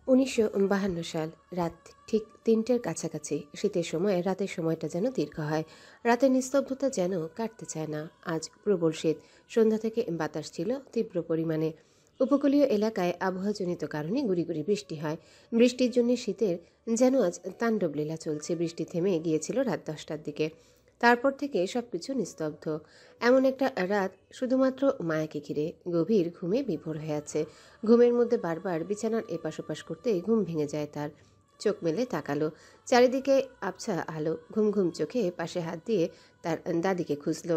১৯৫২ সাল রাত ঠিক ৩টের কাছাকাছি। শীতের সময় রাতের সময়টা যেন দীর্ঘ হয়। রাতের নিস্তব্ধতা যেন কাটতে চায় না। আজ প্রবল শীত। সন্ধ্যা থেকে বাতাস ছিল তীব্র পরিমাণে। উপকূলীয় এলাকায় আবহাওয়াজনিত কারণে গুড়ি গুড়ি বৃষ্টি হয়। বৃষ্টির জন্য শীতের যেন আজ তাণ্ডব লীলা চলছে। বৃষ্টি থেমে গিয়েছিল রাত ১০টার দিকে। তারপর থেকে সবকিছু নিস্তব্ধ। এমন একটা রাত শুধুমাত্র মায়াকে ঘিরে। গভীর ঘুমে বিভোর হয়ে আছে। ঘুমের মধ্যে বারবার বিছানার এপাশ ওপাশ করতে ঘুম ভেঙে যায় তার। চোখ মেলে তাকালো। চারিদিকে আবছা আলো। ঘুম ঘুম চোখে পাশে হাত দিয়ে তার দাদিকে খুঁজল।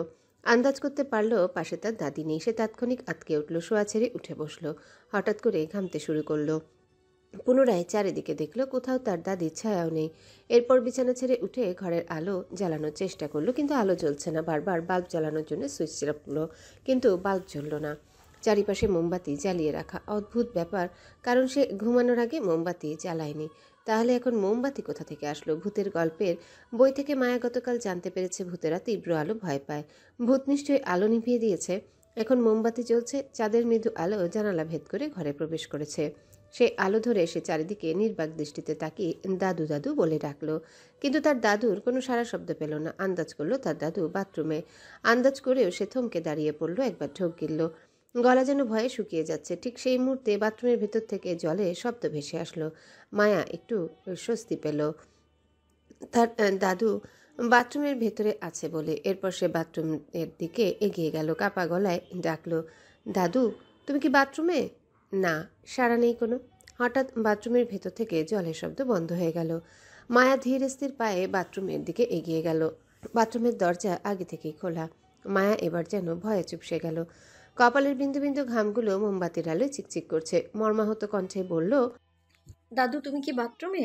আন্দাজ করতে পারল পাশে তার দাদি নেই। সে তাৎক্ষণিক আঁতকে উঠল, শোয়া ছেড়ে উঠে বসল। হঠাৎ করে ঘামতে শুরু করলো। পুনরায় চারিদিকে দেখল কোথাও তার দাদির ছায়াও নেই। এরপর বিছানা ছেড়ে উঠে ঘরের আলো জ্বালানোর চেষ্টা করলো, কিন্তু আলো জ্বলছে না। বারবার বাল্ব জ্বালানোর জন্য সুইচ চাপলো, কিন্তু বাল্ব জ্বলল না। চারিপাশে মোমবাতি জ্বালিয়ে রাখা। অদ্ভুত ব্যাপার, কারণ সে ঘুমানোর আগে মোমবাতি জ্বালায়নি। তাহলে এখন মোমবাতি কোথা থেকে আসলো? ভূতের গল্পের বই থেকে মায়া গতকাল জানতে পেরেছে ভূতেরা তীব্র আলো ভয় পায়। ভূত নিশ্চয়ই আলো নিভিয়ে দিয়েছে। এখন মোমবাতি জ্বলছে। চাঁদের মৃদু আলো জানালা ভেদ করে ঘরে প্রবেশ করেছে। সে আলো ধরে সে চারিদিকে নির্বাক দৃষ্টিতে তাকিয়ে দাদু দাদু বলে ডাকলো, কিন্তু তার দাদুর কোনো সাড়া শব্দ পেল না। আন্দাজ করলো তার দাদু বাথরুমে। আন্দাজ করেও সে থমকে দাঁড়িয়ে পড়লো, একবার ঢোক গিলল। গলা যেন ভয়ে শুকিয়ে যাচ্ছে। ঠিক সেই মুহূর্তে বাথরুমের ভেতর থেকে জলে শব্দ ভেসে আসলো। মায়া একটু স্বস্তি পেল। তার দাদু বাথরুমের ভেতরে আছে বলে। এরপর সে বাথরুমের দিকে এগিয়ে গেল, কাপা গলায় ডাকলো, দাদু তুমি কি বাথরুমে? না, সাড়া নেই কোনো। হঠাৎ বাথরুমের ভেতর থেকে জলের শব্দ বন্ধ হয়ে গেল। মায়া ধীর স্থির পায়ে বাথরুমের দিকে এগিয়ে গেল। বাথরুমের দরজা আগে থেকেই খোলা। মায়া এবার যেন ভয়ে চুপসে গেল। কপালের বিন্দু বিন্দু ঘামগুলো মোমবাতির আলোয় চিকচিক করছে। মর্মাহত কণ্ঠে বলল, দাদু তুমি কি বাথরুমে?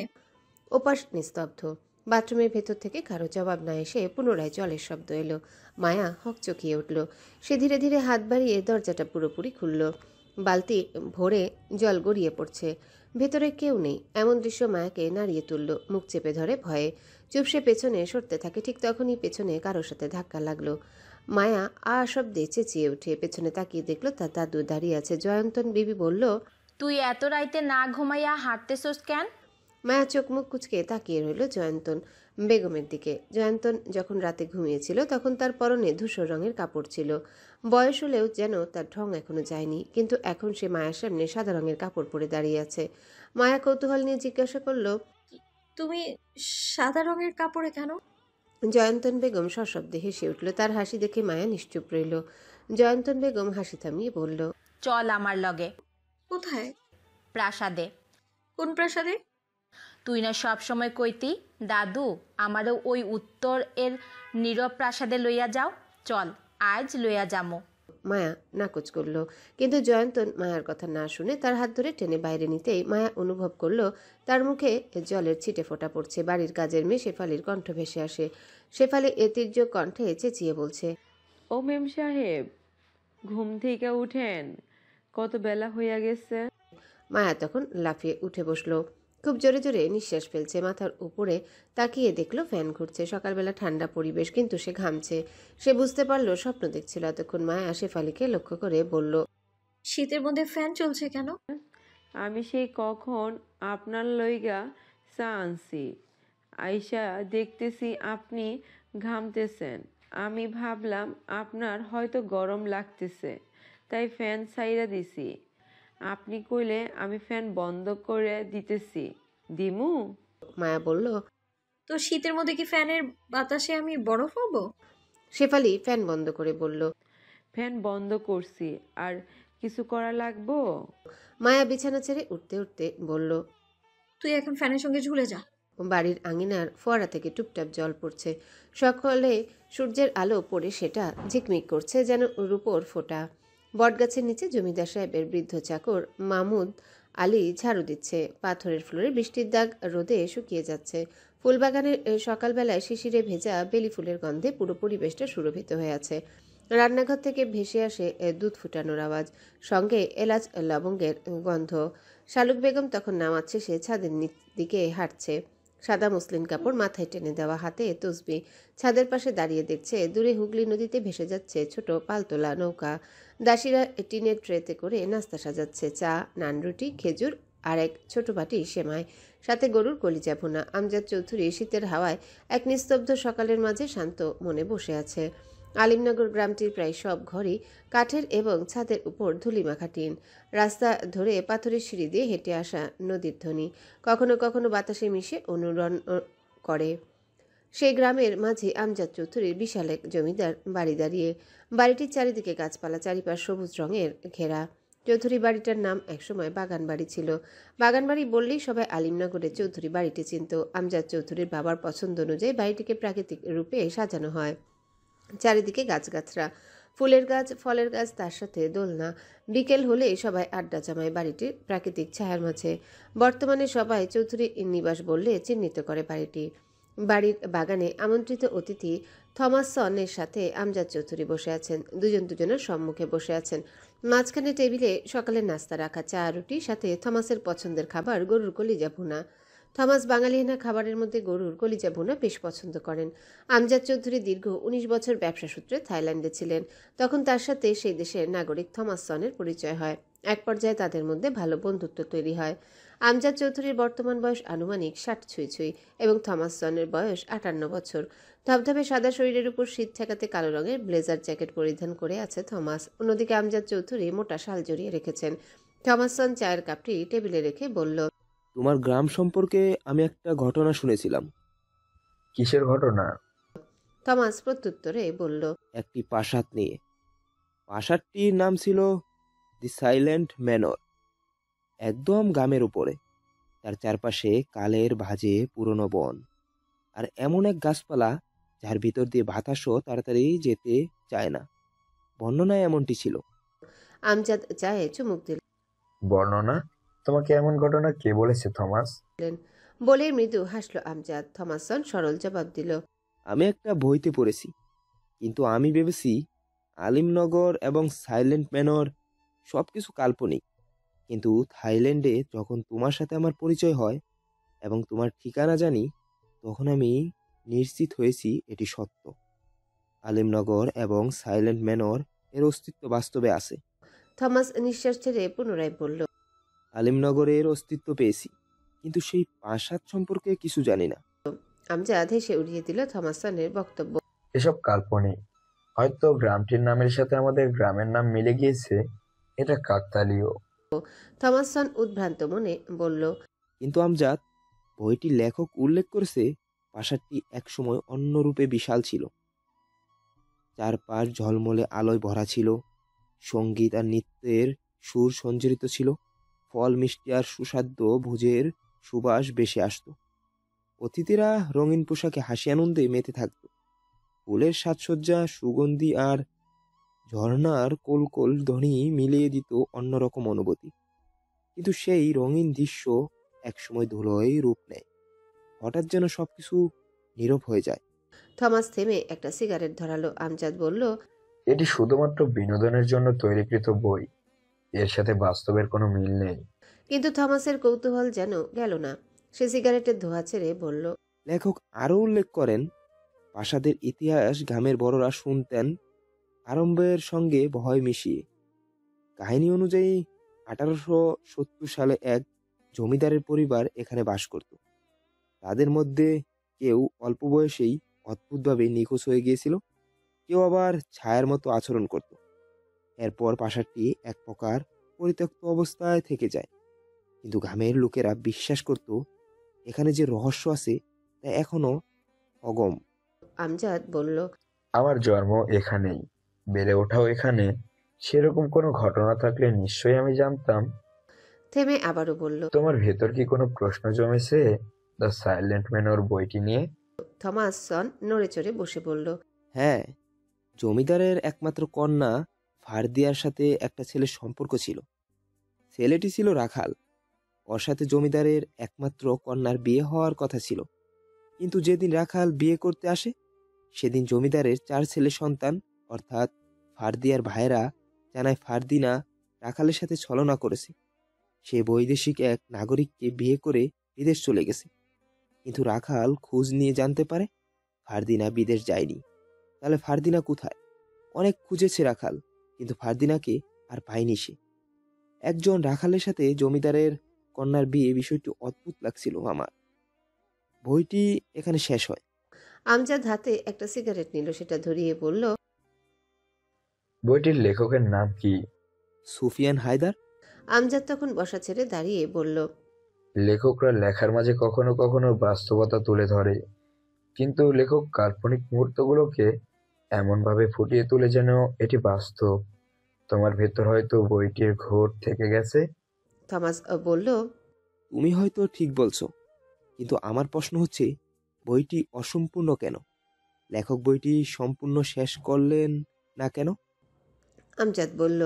ওপাশ নিস্তব্ধ। বাথরুমের ভেতর থেকে কারো জবাব না এসে পুনরায় জলের শব্দ এলো। মায়া হকচকিয়ে উঠল। সে ধীরে ধীরে হাত বাড়িয়ে দরজাটা পুরোপুরি খুলল। বালতি ভরে জল গড়িয়ে পড়ছে। ভেতরে কেউ নেই। এমন দৃশ্য মায়াকে নাড়িয়ে তুলল। মুখ চেপে ধরে ভয়ে চুপসে পেছনে সরতে থাকে। ঠিক তখনই পেছনে কারোর সাথে ধাক্কা লাগলো। মায়া শব্দে চেঁচিয়ে উঠে পেছনে তাকিয়ে দেখলো তার দাদু দাঁড়িয়ে আছে। জয়ন্তন বিবি বলল, তুই এত রাইতে না ঘুমাইয়া হাঁটতেছস কেন? মায়া চোখ মুখ কুচকে তাকিয়ে রইল জয়ন্তন বেগমের দিকে। জয়ন্তন যখন রাতে ঘুমিয়েছিল তখন তার পরনে ধূসর রঙের কাপড় ছিল। বয়স হলেও যেন তার ঢং এখনো যায়নি, কিন্তু এখন সে মায়ার সামনে সাদা রঙের কাপড় পরে দাঁড়িয়ে আছে। মায়া কৌতূহল নিয়ে জিজ্ঞাসা করল, তুমি সাদা রঙের কাপড়ে কেন? জয়ন্তন বেগম সশব্দে হেসে উঠল। তার হাসি দেখে মায়া নিশ্চুপ রইল। জয়ন্তন বেগম হাসি থামিয়ে বলল, চল আমার লগে কোথায়? প্রাসাদে। কোন প্রাসাদে? তুই না সব সময় কইতি দাদু আমারও ওই উত্তর এর নীরব প্রাসাদে লইয়া যাও। চল আজ লইয়া যামো। মায়া নাকচ করল, কিন্তু জয়ন্তন মায়ার কথা না শুনে তার হাত ধরে টেনে বাইরে নিতেই মায়া অনুভব করল তার মুখে জলের ছিটে ফোঁটা পড়ছে। বাড়ির কাজের মেয়ে শেফালির কণ্ঠ ভেসে আসে। শেফালি তীর্য কণ্ঠে চেঁচিয়ে বলছে, ও মেম সাহেব, ঘুম থেকে উঠেন, কত বেলা হইয়া গেছে। মায়া তখন লাফিয়ে উঠে বসলো। খুব জোরে জোরে নিঃশ্বাস ফেলছে। মাথার উপরে তাকিয়ে দেখলো ফ্যান ঘুরছে। সকালবেলা ঠান্ডা পরিবেশ, কিন্তু সে ঘামছে। সে বুঝতে পারলো স্বপ্ন দেখছিল এতক্ষণ। মায়া শেফালিকে লক্ষ্য করে বলল, শীতের মধ্যে ফ্যান চলছে কেন? আমি সেই কখন আপনার লইগা চা আনছি, আইসা দেখতেছি আপনি ঘামতেছেন। আমি ভাবলাম আপনার হয়তো গরম লাগতেছে, তাই ফ্যান ছাইরা দিছি। আপনি কইলে আমি ফ্যান বন্ধ করে দিতেছি। দিমু? মায়া বলল, তো শীতের মধ্যে কি ফ্যানের বাতাসে আমি বরফ হব? শেফালি ফ্যান বন্ধ করে বলল। ফ্যান বন্ধ করছি, আর কিছু করা লাগবো? মায়া বিছানা ছেড়ে উঠতে উঠতে বলল, তুই এখন ফ্যানের সঙ্গে ঝুলে যা। বাড়ির আঙিনার ফোয়ারা থেকে টুপটাপ জল পড়ছে। সকলে সূর্যের আলো পড়ে সেটা ঝিকমিক করছে যেন রূপোর ফোঁটা। বটগাছের নিচে জমিদার সাহেবের বৃদ্ধ চাকর মাহমুদ আলী ঝাড়ু দিচ্ছে। পাথরের ফ্লোরে বৃষ্টির দাগ রোদে শুকিয়ে যাচ্ছে। ফুলবাগানের সকালবেলায় শিশিরে ভেজা বেলি ফুলের গন্ধে পুরো পরিবেশটা সুরভিত হয়ে আছে। রান্নাঘর থেকে ভেসে আসে দুধ ফুটানোর আওয়াজ, সঙ্গে এলাচ লবঙ্গের গন্ধ। শালুক বেগম তখন নামাজ শেষে ছাদের দিকে হাঁটছে। সাদা মসলিন কাপড় মাথায় টেনে দেওয়া, হাতে তসবি। ছাদের পাশে দাঁড়িয়ে দেখছে দূরে হুগলি নদীতে ভেসে যাচ্ছে ছোট পালতোলা নৌকা। দাসীরা টিনের ট্রেতে করে নাস্তা সাজাচ্ছে, চা, নান, রুটি, খেজুর আর এক ছোট বাটি সেমাই, সাথে গরুর কলিজা ভুনা। আমজাদ চৌধুরী শীতের হাওয়ায় এক নিস্তব্ধ সকালের মাঝে শান্ত মনে বসে আছে। আলিমনগর গ্রামটির প্রায় সব ঘরই কাঠের এবং ছাদের উপর ধুলিমাখা টিন। রাস্তা ধরে পাথরের সিঁড়ি দিয়ে হেঁটে আসা নদীর ধ্বনি কখনো কখনো বাতাসে মিশে অনুরণ করে। সেই গ্রামের মাঝে আমজাদ চৌধুরীর বিশাল এক জমিদার বাড়ি দাঁড়িয়ে। বাড়িটির চারিদিকে গাছপালা, চারিপাশ সবুজ রঙের ঘেরা। চৌধুরী বাড়িটার নাম একসময় বাগান বাড়ি ছিল। বাগান বাড়ি বললেই সবাই আলিমনগরের চৌধুরী বাড়িটি চিনত। আমজাদ চৌধুরীর বাবার পছন্দ অনুযায়ী বাড়িটিকে প্রাকৃতিক রূপে সাজানো হয়। চারিদিকে গাছগাছরা, ফুলের গাছ, ফলের গাছ, তার সাথে দোলনা। বিকেল হলে সবাই আড্ডা জমায় বাড়িটির প্রাকৃতিক ছায়ার মাঝে। বর্তমানে সবাই চৌধুরী নিবাস বললে চিহ্নিত করে বাড়িটি। বাড়ির বাগানে আমন্ত্রিত অতিথি থমাসনের সাথে আমজাদ চৌধুরী বসে আছেন। দুজনের সম্মুখে বসে আছেন। মাঝখানে টেবিলে সকালের নাস্তা রাখা, চা রুটি, সাথে থমাসের পছন্দের খাবার গরুর কলিজা ভুনা। থমাস বাঙালিয়ানা খাবারের মধ্যে গরুর কলিজা ভুনা বেশ পছন্দ করেন। আমজাদ চৌধুরী দীর্ঘ ১৯ বছর ব্যবসা সূত্রে থাইল্যান্ডে ছিলেন। তখন তার সাথে সেই দেশের নাগরিক থমাসনের পরিচয় হয়। এক পর্যায়ে তাদের মধ্যে ভালো বন্ধুত্ব তৈরি হয়। আমজাদ চৌধুরীর বর্তমান বয়স আনুমানিক ৬০ ছুঁই এবং থমাসনের বয়স ৫৮ বছর। ধবধবে সাদা শরীরের উপর শীত ঠেকাতে কালো রঙের ব্লেজার জ্যাকেট পরিধান করে আছে থমাস। অন্যদিকে আমজাদ চৌধুরী মোটা শাল জড়িয়ে রেখেছেন। থমাসন চায়ের কাপটি টেবিলে রেখে বলল, তোমার গ্রাম সম্পর্কে আমি একটা ঘটনা শুনেছিলাম। কিসের ঘটনা? থমাস প্রত্যুত্তরে বলল, একটি প্রাসাদ নিয়ে। প্রাসাদটির নাম ছিল দি সাইলেন্ট ম্যানর। একদম গ্রামের উপরে। তার চারপাশে কালের ভাঁজে পুরনো বন, আর এমন এক গাছপালা যার ভিতর দিয়ে বাতাসও তাড়াতাড়ি যেতে চায় না। বর্ণনায় এমনটি ছিল। আমজাদ চায়ে চুমুক বর্ণনা? তোমাকে এমন ঘটনা কে বলেছে থমাস? দিলেন। বলে মৃদু হাসল আমজাদ। থমাসন সরল জবাব দিল, আমি একটা বইতে পড়েছি, কিন্তু আমি ভেবেছি আলিমনগর এবং সাইলেন্ট ম্যানর সবকিছু কাল্পনিক। কিন্তু থাইল্যান্ডে যখন তোমার সাথে আমার পরিচয় হয় এবং তোমার ঠিকানা জানি, তখন আমি নিশ্চিত হয়েছি এটি সত্য। আলিমনগর এবং সাইলেন্ট ম্যানর এর অস্তিত্ব বাস্তবে আছে। থমাস নিঃশ্বাস ছেড়ে পুনরায় বলল, আলিমনগরের অস্তিত্ব পেয়েছি, কিন্তু সেই প্রাসাদ সম্পর্কে কিছু জানি না। আমজাদ হেসে উড়িয়ে দিল থমাসনের বক্তব্য। এসব কাল্পনিক। হয়তো গ্রামটির নামের সাথে আমাদের গ্রামের নাম মিলে গিয়েছে। এটা কাকতালীয়। থমাসন উদ্ভ্রান্ত মনে বলল, কিন্তু আমজাদ, বইটির লেখক উল্লেখ করেছে প্রাসাদটি একসময় অন্য রূপে বিশাল ছিল। চারপাশ ঝলমলে আলোয় ভরা ছিল। সঙ্গীত আর নৃত্যের সুর সঞ্চারিত ছিল। ফল, মিষ্টি আর সুস্বাদ্য ভোজের সুবাস বেশি আসত। অতিথিরা রঙিন পোশাকে হাসি আনন্দে মেতে থাকত। ফুলের সাজসজ্জা, সুগন্ধি আর ঝর্ণার কোলকোল ধ্বনি মিলিয়ে দিত অন্যরকম অনুভূতি। কিন্তু সেই রঙিন দৃশ্য একসময় ধুলোয় রূপ নেয়। হঠাৎ যেন সবকিছু নীরব হয়ে যায়। থমাস থেমে একটা সিগারেট ধরালো। আমজাদ বলল, এটি শুধুমাত্র বিনোদনের জন্য তৈরিকৃত বই। এর সাথে বাস্তবের কোনো মিল নেই। কিন্তু থমাসের কৌতূহল যেন গেল না। সে সিগারেটের ধোঁয়া ছেড়ে বলল, লেখক আরও উল্লেখ করেন, প্রাসাদের ইতিহাস গ্রামের বড়রা শুনতেন আরম্ভের সঙ্গে ভয় মিশিয়ে। কাহিনী অনুযায়ী 1870 সালে এক জমিদারের পরিবার এখানে বাস করত। তাদের মধ্যে কেউ অল্প বয়সেই অদ্ভুতভাবে নিখোঁজ হয়ে গিয়েছিল, কেউ আবার ছায়ার মতো আচরণ করত। এরপর প্রাসাদটি এক প্রকার পরিত্যক্ত অবস্থায় থেকে যায়। কিন্তু গ্রামের লোকেরা বিশ্বাস করত এখানে যে রহস্য আছে তা এখনো অগম। আমজাদ বলল, আমার জন্ম এখানেই, বেড়ে ওঠাও এখানে। সেরকম কোনো ঘটনা থাকলে নিশ্চয়ই আমি জানতাম। থেমে আবারও বলল, তোমার ভেতর কি কোনো প্রশ্ন জমেছে দ্য সাইলেন্ট ম্যানর বইটি নিয়ে? থমাসন নড়ে চড়ে বসে বলল, হ্যাঁ, জমিদারের একমাত্র কন্যা ফারদিয়ার সাথে একটা ছেলের সম্পর্ক ছিল। ছেলেটি ছিল রাখাল। ওর সাথে জমিদারের একমাত্র কন্যার বিয়ে হওয়ার কথা ছিল। কিন্তু যেদিন রাখাল বিয়ে করতে আসে, সেদিন জমিদারের 4 ছেলে সন্তান অর্থাৎ ফারদিয়ার ভাইয়েরা জানায় ফারদিনা রাখালের সাথে ছলনা করেছে। সে বৈদেশিক এক নাগরিককে বিয়ে করে বিদেশ চলে গেছে। কিন্তু রাখাল খোঁজ নিয়ে জানতে পারে ফারদিনা বিদেশ যায়নি। তাহলে ফারদিনা কোথায়? অনেক খুঁজেছে রাখাল, কিন্তু ফারদিনাকে আর পায়নি সে। একজন রাখালের সাথে জমিদারের কন্যার বিয়ে বিষয়টি অদ্ভুত লাগছিল আমার। বইটি এখানে শেষ হয়। আমজাদ হাতে একটা সিগারেট নিল, সেটা ধরিয়ে বলল, বইটির লেখকের নাম কি? সুফিয়ান হায়দার। আমজাদ তখন বসা ছেড়ে দাঁড়িয়ে বলল, লেখকরা লেখার মাঝে কখনো কখনো বাস্তবতা তুলে ধরে, কিন্তু লেখক কাল্পনিক মুহূর্তগুলোকে এমনভাবে ফুটিয়ে তোলে যেন এটি বাস্তব। তোমার ভেতর হয়তো বইটির ঘোর থেকে গেছে। থমাস বলল, তুমি হয়তো ঠিক বলছো, কিন্তু আমার প্রশ্ন হচ্ছে বইটি অসম্পূর্ণ কেন? লেখক বইটি সম্পূর্ণ শেষ করলেন না কেন? আমজাদ বলল,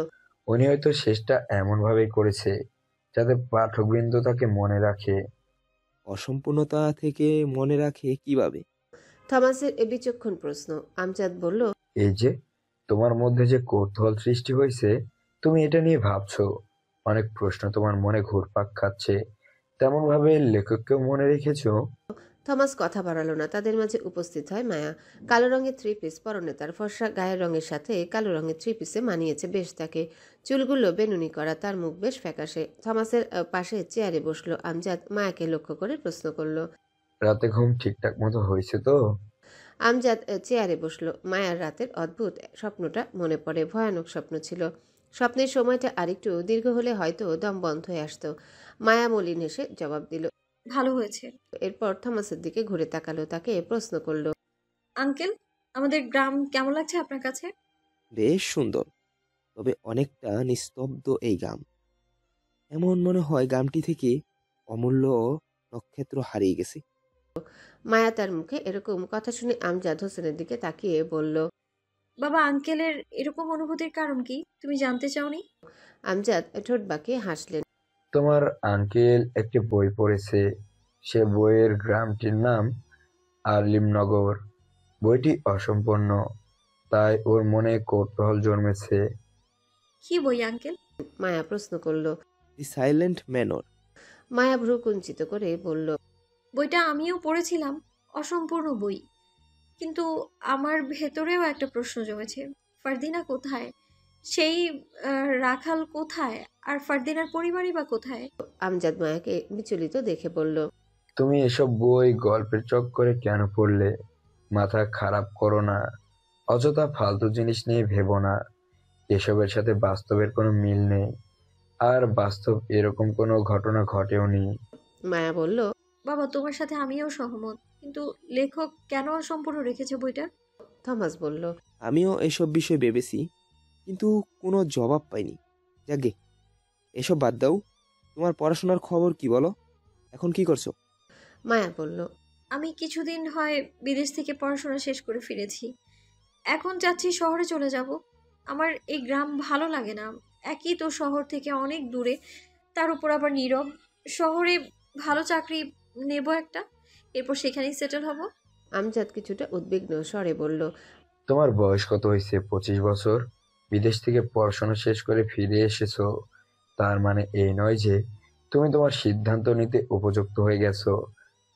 উনি হয়তো শেষটা এমনভাবেই করেছে যাতে পাঠকবৃন্দ তাকে মনে রাখে। অসম্পূর্ণতা থেকে মনে রাখে কিভাবে? থমাসের বিচক্ষণ প্রশ্ন। আমজাদ বলল, এই যে তোমার মধ্যে যে কৌতূহল সৃষ্টি হয়েছে, তুমি এটা নিয়ে ভাবছো, অনেক প্রশ্ন তোমার মনে ঘুরপাক খাচ্ছে, তেমন ভাবে লেখককেও মনে রেখেছো। থমাস কথা বাড়ালো না। তাদের মাঝে উপস্থিত হয় মায়া। কালো রঙের থ্রি পিস পরনে, তার ফর্সা গায়ের রঙের সাথে কালো রঙের থ্রি পিসে মানিয়েছে বেশ তাকে। চুলগুলো বেনুনি করা, তার মুখ বেশ ফ্যাকাশে। থমাসের পাশে চেয়ারে বসলো। আমজাদ মায়াকে লক্ষ্য করে প্রশ্ন করলো। রাতে ঘুম ঠিকঠাক মতো হয়েছে তো? আমজাদ চেয়ারে বসলো। মায়ার রাতের অদ্ভুত স্বপ্নটা মনে পড়ে। ভয়ানক স্বপ্ন ছিল। স্বপ্নের সময়টা আরেকটু দীর্ঘ হলে হয়তো দম বন্ধ হয়ে আসতো। মায়া মলিন হেসে জবাব দিল। ভালো হয়েছে। এরপর থমাসের দিকে ঘুরে তাকালো, তাকে প্রশ্ন করলো। আঙ্কেল, আমাদের গ্রাম কেমন লাগছে আপনার কাছে? বেশ সুন্দর, তবে অনেকটা নিস্তব্ধ এই গ্রাম। এমন মনে হয় গ্রামটি থেকে অমূল্য নক্ষত্র হারিয়ে গেছে। মায়া তার মুখে এরকম কথা শুনে আমজাদ হোসেনের দিকে তাকিয়ে বলল। বাবা, আঙ্কেলের এরকম অনুভূতির কারণ কি তুমি জানতে চাওনি? আমজাদ ঠোঁট বাঁকিয়ে হাসলেন। তোমার আঙ্কেল একটি বই পড়েছে, সে বইয়ের গ্রামটির নাম আলিমনগর। বইটি অসম্পূর্ণ, তাই ওর মনে কৌতূহল জন্মেছে। কি বই আঙ্কেল? মায়া প্রশ্ন করলো। দি সাইলেন্ট ম্যানর। মায়া ভ্রু কুঞ্চিত করে বলল। বইটা আমিও পড়েছিলাম, অসম্পূর্ণ বই। কিন্তু আমার ভেতরেও একটা প্রশ্ন জমেছে। ফারদিনা কোথায়? সেই রাখাল কোথায়? আর ফারদিনার পরিবারই বা কোথায়? আমজাদ মায়াকে বিচলিত দেখে বলল। তুমি এসব বই গল্পের চক্করে কেন পড়লে? মাথা খারাপ করো না, অযথা ফালতু জিনিস নিয়ে ভেবো না। এসবের সাথে বাস্তবের কোনো মিল নেই, আর বাস্তব এরকম কোনো ঘটনা ঘটেও নি। মায়া বলল। বাবা, তোমার সাথে আমিও সহমত, কিন্তু লেখক কেন অসম্পূর্ণ রেখেছে বইটা? থমাস বলল। আমিও এসব বিষয় ভেবেছি, কিন্তু কোনো জবাব পাইনি। যাকে এসব বাদ দাও, তোমার পড়াশোনার খবর কি বলো? এখন কি করছো? মায়া বলল। আমি কিছুদিন হয় বিদেশ থেকে পড়াশোনা শেষ করে ফিরেছি। এখন চাচ্ছি শহরে চলে যাব। আমার এই গ্রাম ভালো লাগে না। একই তো, শহর থেকে অনেক দূরে, তার উপর আবার নীরব। শহরে ভালো চাকরি নেব একটা, এরপর সেখানেই সেটেল হব। আমজাদ কিছুটা উদ্বিগ্ন স্বরে বলল। তোমার বয়স কত হয়েছে? 25 বছর। বিদেশ থেকে পড়াশোনা শেষ করে ফিরে এসেছো, তার মানে এই নয় যে তুমি তোমার সিদ্ধান্ত নিতে উপযুক্ত হয়ে গেছো।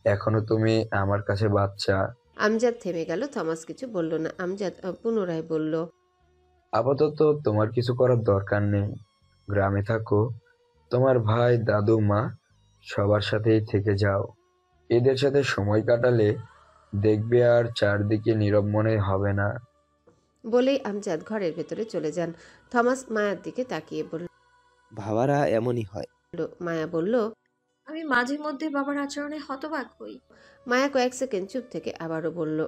এখনো তুমি আমার কাছে বাচ্চা। আমজাদ থেমে গেল। থমাস কিছু বলল না। আমজাদ পুনরায় বলল। আপাতত তোমার কিছু করার দরকার নেই। গ্রামে থাকো, তোমার ভাই, দাদু, মা সবার সাথেই থেকে যাও। এদের সাথে সময় কাটালে দেখবে আর চারদিকে নীরব মনে হবে না। বলেই আমজাদ ঘরের ভেতরে চলে যান। থমাস মায়ার দিকে তাকিয়ে বলল। ভাবারা এমনই হয়। মায়া বলল। আমি মাঝে মধ্যে বাবার আচরণে হতবাক হই। মায়া কয়েক সেকেন্ড চুপ থেকে আবারও বলল।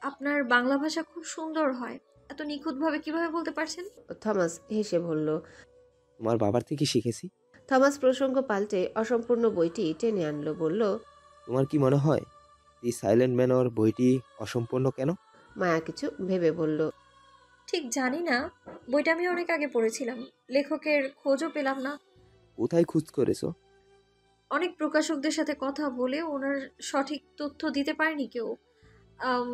আপনার বাংলা ভাষা খুব সুন্দর হয়। এত নিখুঁতভাবে কিভাবে বলতে পারছেন? থমাস হেসে বলল। তোমার বাবার থেকে শিখেছি। থমাস প্রসঙ্গ পাল্টে অসম্পূর্ণ বইটি টেনে আনলো। বলল। তোমার কি মনে হয় দি সাইলেন্ট ম্যানর বইটি অসম্পূর্ণ কেন? মায়া কিছু ভেবে বলল। ঠিক জানি না, বইটা আমি অনেক আগে পড়েছিলাম। লেখকের খোঁজও পেলাম না। কোথায় খোঁজ করেছো? অনেক প্রকাশকদের সাথে কথা বলে ওনার সঠিক তথ্য দিতে পারেনি কেউ। আম,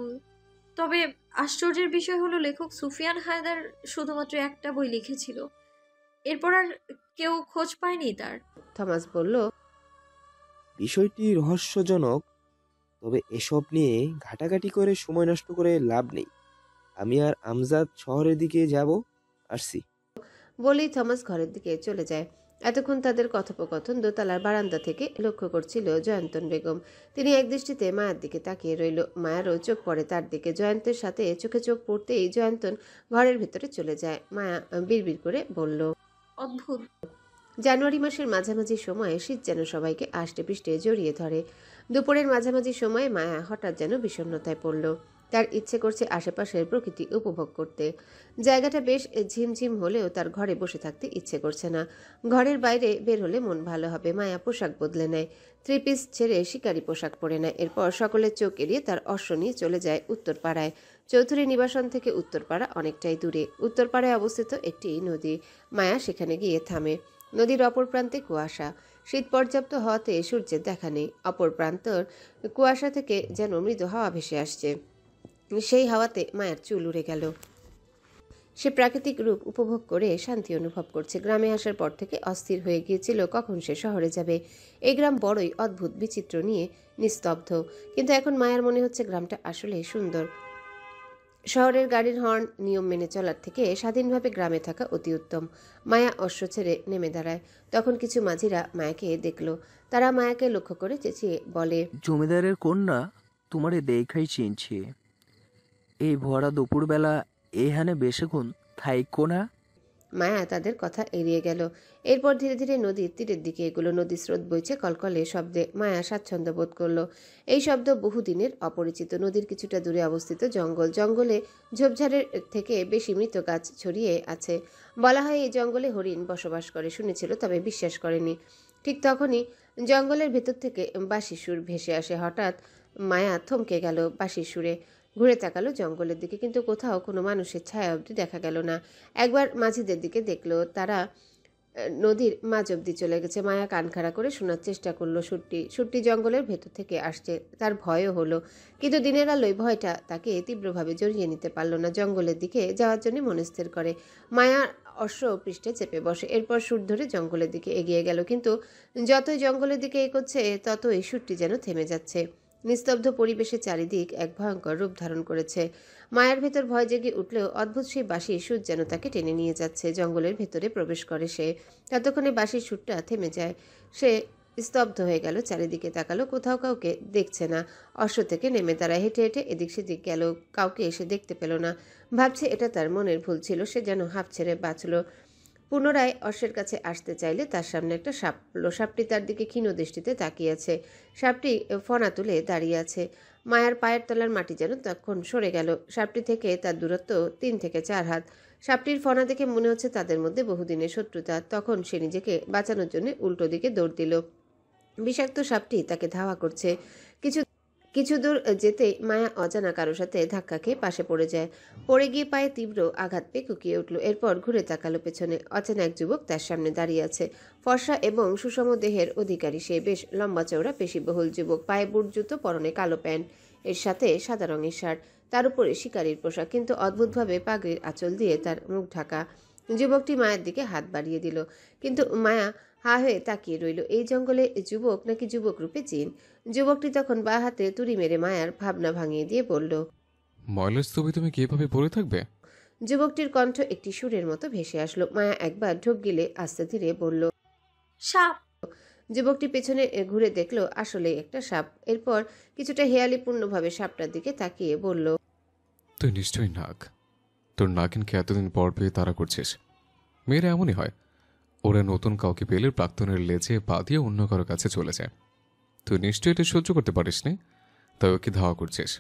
তবে আশ্চর্যের বিষয় হলো, লেখক সুফিয়ান হায়দার শুধুমাত্র একটা বই লিখেছিল। এরপর আর কেউ খোঁজ পায়নি তার। থমাস বলল। বিষয়টি রহস্যজনক, তবে এসব নিয়ে ঘাটাঘাটি করে সময় নষ্ট করে লাভ নেই। আমি আর আমজাদ শহরের দিকে যাব, আসছি। বলেই থমাস ঘরের দিকে চলে যায়। এতক্ষণ তাদের কথোপকথন দোতলার বারান্দা থেকে লক্ষ্য করছিল জয়ন্তন বেগম। তিনি একদৃষ্টিতে মায়ার দিকে তাকিয়ে রইল। মায়ারও চোখ পড়ে তার দিকে। জয়ন্তের সাথে চোখে চোখ পড়তেই জয়ন্তন ঘরের ভিতরে চলে যায়। মায়া বিড়বিড় করে বলল, অদ্ভুত। জানুয়ারি মাসের মাঝামাঝি সময়ে শীত যেন সবাইকে আষ্টে পৃষ্ঠে জড়িয়ে ধরে। দুপুরের মাঝামাঝি সময়ে মায়া হঠাৎ যেন বিষণ্ণতায় পড়ল। তার ইচ্ছে করছে আশেপাশের প্রকৃতি উপভোগ করতে। জায়গাটা বেশ ঝিমঝিম হলেও তার ঘরে বসে থাকতে ইচ্ছে করছে না। ঘরের বাইরে বের হলে মন ভালো হবে। মায়া পোশাক বদলে নেয়, থ্রি পিস ছেড়ে শিকারি পোশাক পরে নেয়। এরপর সকলের চোখ এড়িয়ে তার অশ্ব নিয়ে চলে যায় উত্তরপাড়ায়। চৌধুরী নিবাসন থেকে উত্তরপাড়া অনেকটাই দূরে। উত্তরপাড়ায় অবস্থিত একটি নদী। মায়া সেখানে গিয়ে থামে। নদীর অপর প্রান্তে কুয়াশা। শীত পর্যাপ্ত হওয়াতে সূর্যের দেখা নেই। অপর প্রান্তর কুয়াশা থেকে যেন মৃদু হাওয়া ভেসে আসছে। সেই হাওয়াতে মায়ের চুল উড়ে গেল। সে প্রাকৃতিক রূপ উপভোগ করে শান্তি অনুভব করছে। গ্রামে আসার পর থেকে অস্থির হয়ে গিয়েছিল কখন সে শহরে যাবে। এই গ্রাম বড়ই অদ্ভুত, বিচিত্র, নিয়ে নিস্তব্ধ। কিন্তু এখন মায়ার মনে হচ্ছে গ্রামটা আসলে সুন্দর। শহরের গাড়ির হর্ন নিয়ম মেনে চলার থেকে স্বাধীনভাবে গ্রামে থাকা অতি উত্তম। মায়া অশ্ব ছেড়ে নেমে দাঁড়ায়। তখন কিছু মাঝিরা মায়াকে দেখল। তারা মায়াকে লক্ষ্য করে চেঁচিয়ে বলে, জমিদারের কন্যা, তোমারে দেখাই চিনছি। এই ভরা দুপুরবেলা এখানে বেশিক্ষণ থাইকো না। মায়া তাদের কথা এড়িয়ে গেল। এরপর ধীরে ধীরে নদীর তীরের দিকে এগুলো। নদীর স্রোত বইছে কলকলে শব্দে। মায়া স্বাচ্ছন্দ্য বোধ করল। এই শব্দ বহুদিনের অপরিচিত। নদীর কিছুটা দূরে অবস্থিত জঙ্গল। জঙ্গলে ঝোপঝাড়ের থেকে বেশি মৃত গাছ ছড়িয়ে আছে। বলা হয় এই জঙ্গলে হরিণ বসবাস করে। শুনেছিল, তবে বিশ্বাস করেনি। ঠিক তখনই জঙ্গলের ভেতর থেকে বাঁশির সুর ভেসে আসে। হঠাৎ মায়া থমকে গেল বাঁশির সুরে। ঘুরে তাকালো জঙ্গলের দিকে, কিন্তু কোথাও কোনো মানুষের ছায়া অবধি দেখা গেল না। একবার মাঝিদের দিকে দেখলো, তারা নদীর মাঝ অবধি চলে গেছে। মায়া কান খাড়া করে শোনার চেষ্টা করলো। সুরটি জঙ্গলের ভেতর থেকে আসছে। তার ভয়ও হলো, কিন্তু দিনের আলোয় ভয়টা তাকে তীব্রভাবে জড়িয়ে নিতে পারল না। জঙ্গলের দিকে যাওয়ার জন্য মনস্থির করে। মায়া অশ্ব পৃষ্ঠে চেপে বসে। এরপর সুর ধরে জঙ্গলের দিকে এগিয়ে গেল। কিন্তু যতই জঙ্গলের দিকে এগোচ্ছে ততই সুরটি যেন থেমে যাচ্ছে। নিস্তব্ধ পরিবেশে চারিদিক এক ভয়ঙ্কর রূপ ধারণ করেছে। মায়ার ভেতর ভয় জেগে উঠলেও অদ্ভুত সেই বাঁশির সুর যেন তাকে টেনে নিয়ে যাচ্ছে। জঙ্গলের ভেতরে প্রবেশ করে সে। ততক্ষণে বাঁশির সুরটা থেমে যায়। সে স্তব্ধ হয়ে গেল। চারিদিকে তাকালো, কোথাও কাউকে দেখছে না। অশ্ব থেকে নেমে দাঁড়ায়। হেঁটে হেঁটে এদিক সেদিক গেল, কাউকে এসে দেখতে পেল না। ভাবছে এটা তার মনের ভুল ছিল। সে যেন হাঁপ ছেড়ে বাঁচল। পুনরায় অশ্বের কাছে আসতে চাইলে তার সামনে একটা সাপ পড়ল। সাপটি তার দিকে ক্ষীণ দৃষ্টিতে তাকিয়ে আছে। সাপটি ফনা তুলে দাঁড়িয়ে আছে। মায়ার পায়ের তলার মাটি যেন তখন সরে গেল। সাপটি থেকে তার দূরত্ব 3 থেকে 4 হাত। সাপটির ফনা দেখে মনে হচ্ছে তাদের মধ্যে বহুদিনের শত্রুতা। তখন সে নিজেকে বাঁচানোর জন্য উল্টো দিকে দৌড় দিল। বিষাক্ত সাপটি তাকে ধাওয়া করছে। কিছু দূর যেতেই মায়া অজানা কারো সাথে ধাক্কা খেয়ে পাশে পড়ে যায়। পড়ে গিয়ে পায়ে তীব্র আঘাত পেয়ে কুকিয়ে উঠল। এরপর ঘুরে তাকালো পেছনে। অচেনা এক যুবক তার সামনে দাঁড়িয়ে আছে। ফর্সা এবং সুষম দেহের অধিকারী সে। বেশ লম্বা চওড়া পেশিবহুল যুবক। পায়ে বুট জুতো, পরনে কালো প্যান্ট, এর সাথে সাদা রঙের শার্ট, তার উপরে শিকারীর পোশাক, কিন্তু অদ্ভুতভাবে পাগড়ির আঁচল দিয়ে তার মুখ ঢাকা। যুবকটি মায়ের দিকে হাত বাড়িয়ে দিল, কিন্তু মায়া হা হয়ে তাকিয়ে রইল। এই জঙ্গলে যুবক নাকি যুবক রূপে জিন? যুবকটি তখন বা হাতে তুড়ি মেরে মায়ার ভাবনা ভাঙিয়ে দিয়ে বলল, ময়লার স্তূপে তুমি কিভাবে পড়ে থাকবে? যুবকটির কণ্ঠ একটি সুরের মতো ভেসে আসলো। মায়া একবার ঢোক গিলে আস্তে ধীরে বলল, সাপ। যুবকটি পেছনে ঘুরে দেখলো আসলে একটা সাপ। এরপর কিছুটা হেয়ালিপূর্ণভাবে সাপটার দিকে তাকিয়ে বলল, তুই নিশ্চয়ই নাক। তোর নাকিনকে এতদিন পর পেয়ে তাড়া করছিস। মেয়েরা এমনই হয়, ওরা নতুন কাউকে পেলে প্রাক্তনের লেজে পা দিয়ে অন্য কারো কাছে চলে যায়। তুই নিশ্চয়ই এটা সহ্য করতে পারিস নি, তাই ওকে ধাওয়া করছিস।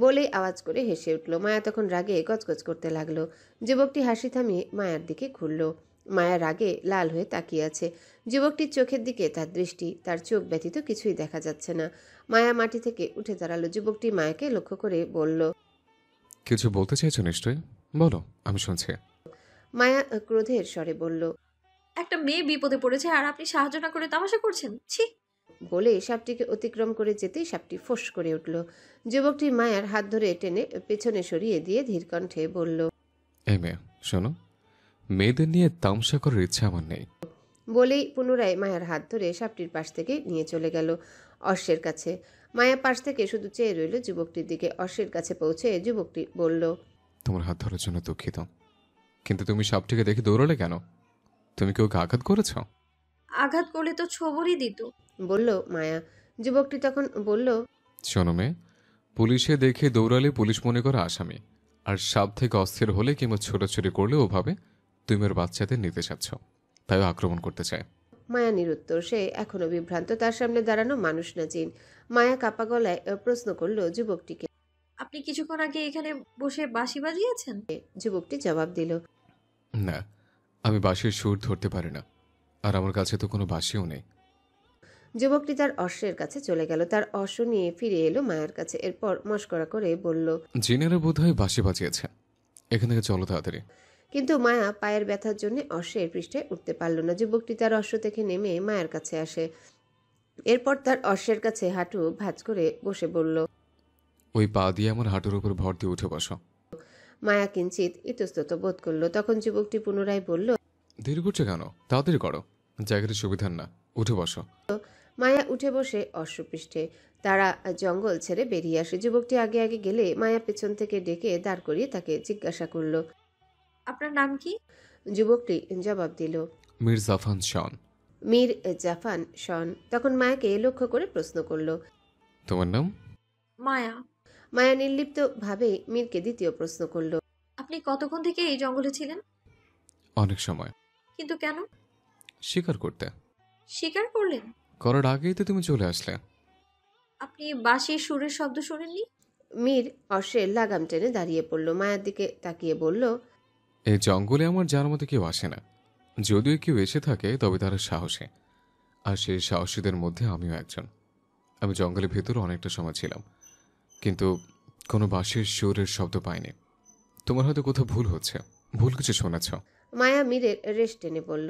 বলেই আওয়াজ করে হেসে উঠল। মায়া তখন রাগে গজগজ করতে লাগলো। যুবকটি হাসি থামিয়ে মায়ার দিকে ঘুরল। মায়া রাগে লাল হয়ে তাকিয়ে আছে। যুবকটির চোখের দিকে তার দৃষ্টি। তার চোখ ব্যতীত কিছুই দেখা যাচ্ছে না। মায়া মাটি থেকে উঠে দাঁড়ালো। যুবকটি মায়াকে লক্ষ্য করে বলল, কিছু বলতে চাইছো নিশ্চয়ই, বলো, আমি শুনছি। মায়া ক্রোধের স্বরে বলল, একটা মেয়ে বিপদে পড়েছে আর আপনি সাহায্য না করে তামাশা করছেন? ছি। বলে সাপটিকে অতিক্রম করে যেতেই সাপটি ফোঁস করে উঠল। যুবকটি মায়ার হাত ধরে টেনে পেছনে সরিয়ে দিয়ে ধীর কণ্ঠে বলল, এই মেয়ে শোনো, মেয়েদের নিয়ে তামসা করার ইচ্ছা আমার নেই। বলেই পুনরায় মায়ার হাত ধরে সাপটির পাশ থেকে নিয়ে চলে গেল অশ্বের কাছে। মায়া পাশ থেকে শুধু চেয়ে রইল যুবকটির দিকে। অশ্বের কাছে পৌঁছে যুবকটি বলল, তোমার হাত ধরার জন্য দুঃখিত, কিন্তু তুমি সাপটিকে দেখে দৌড়ালে কেন? তুমি কি ওকে আঘাত করেছ? আঘাত করলে তো ছবলই দিত। বলল মায়া। যুবকটি তখন বলল, শোনো মেয়ে, পুলিশে দেখে দৌড়ালে পুলিশ মনে করে আসামি, আর সাপ থেকে অস্থির হলে কিংবা ছোটাছুটি করলে ওভাবে তুমি ওর বাচ্চাদের নিতে চাচ্ছ, তাই ও আক্রমণ করতে চায়। মায়া নিরুত্তর। সে এখনো বিভ্রান্ত। তার সামনে দাঁড়ানো মানুষ না জিন। মায়া কাপা গলায় প্রশ্ন করল যুবকটিকে। আপনি কিছুক্ষণ আগে এখানে বসে বাঁশি বাজিয়েছেন? যুবকটি জবাব দিল, না, আমি বাঁশির সুর ধরতে পারি না, আর আমার কাছে তো কোনো বাঁশিও নেই। যুবকটি তার অশ্বের কাছে চলে গেল। তার অশ্ব নিয়ে ফিরে এলো মায়ার কাছে। এরপর মস্করা করে বলল, জিনেরা বোধহয় বাঁশি বাজিয়েছে, এখান থেকে চলো তাড়াতাড়ি। কিন্তু মায়া পায়ের ব্যথার জন্য অশ্বের পৃষ্ঠে উঠতে পারল না। যুবকটি তার অশ্ব থেকে নেমে মায়ের কাছে আসে। এরপর তার অশ্বের কাছে হাঁটু ভাঁজ করে বসে বলল। ওই পা দিয়ে আমার হাঁটুর উপর ভর দিয়ে উঠে বসো। মায়া কিঞ্চিত ইতস্তত বোধ করল। তখন যুবকটি পুনরায় বলল, দেরি করছো কেন? তাড়াতাড়ি করো, জায়গাটা সুবিধার না, উঠে বসো। মায়া উঠে বসে অশ্বপৃষ্ঠে। তারা জঙ্গল ছেড়ে বেরিয়ে আসে। যুবকটি আগে আগে গেলে মায়া পেছন থেকে ডেকে দাঁড় করিয়ে তাকে জিজ্ঞাসা করল। আপনার নাম কি? যুবকটি জবাব দিল, মীর জাফান শন। মীর জাফান শন। তখন মায়াকে লক্ষ্য করে প্রশ্ন করল। তোমার নাম? মায়া। মায়া নির্লিপ্ত ভাবে মীরকে দ্বিতীয় প্রশ্ন করল। আপনি কতক্ষণ থেকে এই জঙ্গলে ছিলেন? অনেক সময়। কিন্তু কেন? শিকার করতে। স্বীকার করলেন? করার আগেই তো তুমি চলে আসলে। আপনি বাঁশির সুরের শব্দ শোনেননি? মীর অশ্বের লাগাম টেনে দাঁড়িয়ে পড়ল। মায়ার দিকে তাকিয়ে বলল, এই জঙ্গলে আমার জানার মতো কেউ আসে না, যদিও কেউ এসে থাকে তবে তারা সাহসী, আর সেই সাহসীদের মধ্যে আমিও একজন। আমি জঙ্গলের ভেতরে অনেকটা সময় ছিলাম, কিন্তু কোনো বাঁশির সুরের শব্দ পাইনি। তোমার হয়তো কোথাও ভুল হচ্ছে, ভুল কিছু শোনাচ্ছ। মায়া মীরের রেশ টেনে বলল,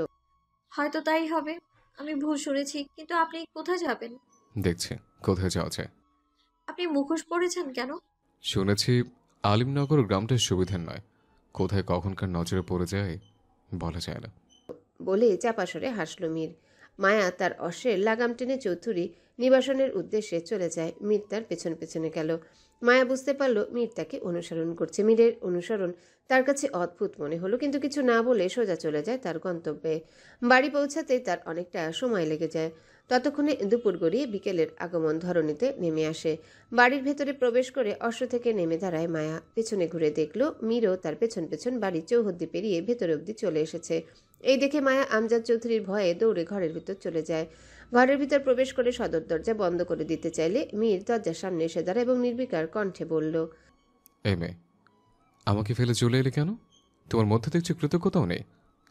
হয়তো তাই হবে। আমি ভুল শুনেছি, কিন্তু আপনি কোথায় যাবেন? দেখছি কোথায় যাওয়া যায়। আপনি মুখোশ পরেছেন কেন? শুনেছি আলিমনগর গ্রামটা সুবিধার নয়, কোথায় কখনকার নজরে পড়ে যায় বলা যায় না। বলে চাপাসরে হাসল মীর। মায়া তার অশ্বের লাগাম টেনে চৌধুরী নিবাসনের উদ্দেশ্যে চলে যায়। মীর তার পেছন পেছনে গেল। মায়া বুঝতে পারল মীর তাকে অনুসরণ করছে। মীরের অনুসরণ তার কাছে অদ্ভুত মনে হলো, কিন্তু কিছু না বলে সোজা চলে যায় তার গন্তব্যে। বাড়ি পৌঁছাতে তার অনেকটা সময় লেগে যায়। ততক্ষণে দুপুর গড়িয়ে বিকেলের আগমন ধরণীতে নেমে আসে। বাড়ির ভেতরে প্রবেশ করে অশ্ব থেকে নেমে দাঁড়ায় মায়া। পেছনে ঘুরে দেখল মীরও তার পেছন পেছন বাড়ির চৌহদ্দি পেরিয়ে ভেতরে অবধি চলে এসেছে। এই দেখে মায়া আমজাদ চৌধুরীর ভয়ে দৌড়ে ঘরের ভিতর চলে যায়। ঘরের ভিতর প্রবেশ করে সদর দরজা বন্ধ করে দিতে চাইলে মীর দরজার সামনে এসে দাঁড়ায় এবং নির্বিকার কণ্ঠে বলল, এই মেয়ে, আমাকে ফেলে চলে এলে কেন? তোমার মধ্যে দেখছি কৃতজ্ঞতাও নেই,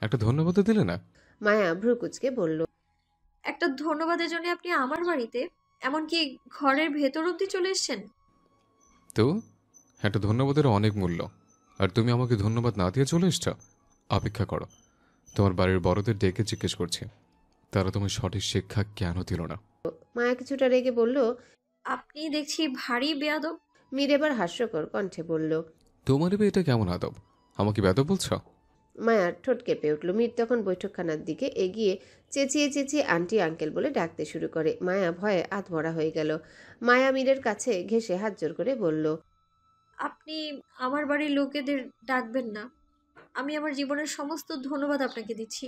একটা ধন্যবাদ দিলে না? মায়া ভ্রুকুচকে বলল, একটা ধন্যবাদের জন্য আপনি আমার বাড়িতে, এমনকি ঘরের ভেতর অব্দি চলে এসেছেন? তো একটা ধন্যবাদের অনেক মূল্য, আর তুমি আমাকে ধন্যবাদ না দিয়ে চলে এসছ। অপেক্ষা করো, তোমার বাড়ির বড়দের ডেকে জিজ্ঞেস করছি তারা তোমার সঠিক শিক্ষা কেন দিল না। মায়া কিছুটা রেগে বলল, আপনি দেখছি ভারী বেয়াদব। মীর এবার হাস্যকর কণ্ঠে বলল, তোমার এটা কেমন আদব? আমাকে বেদব বলছ? মায়ার ঠোঁট কেঁপে উঠল। মীর তখন বৈঠকখানার দিকে এগিয়ে চেঁচিয়ে চেঁচিয়ে আন্টি আঙ্কেল বলে ডাকতে শুরু করে। মায়া ভয়ে আধমরা হয়ে গেল। মায়া মীরের কাছে ঘেঁষে হাত জোর করে বলল, আপনি আমার বাড়ির লোকেদের ডাকবেন না। আমি আমার জীবনের সমস্ত ধন্যবাদ আপনাকে দিচ্ছি।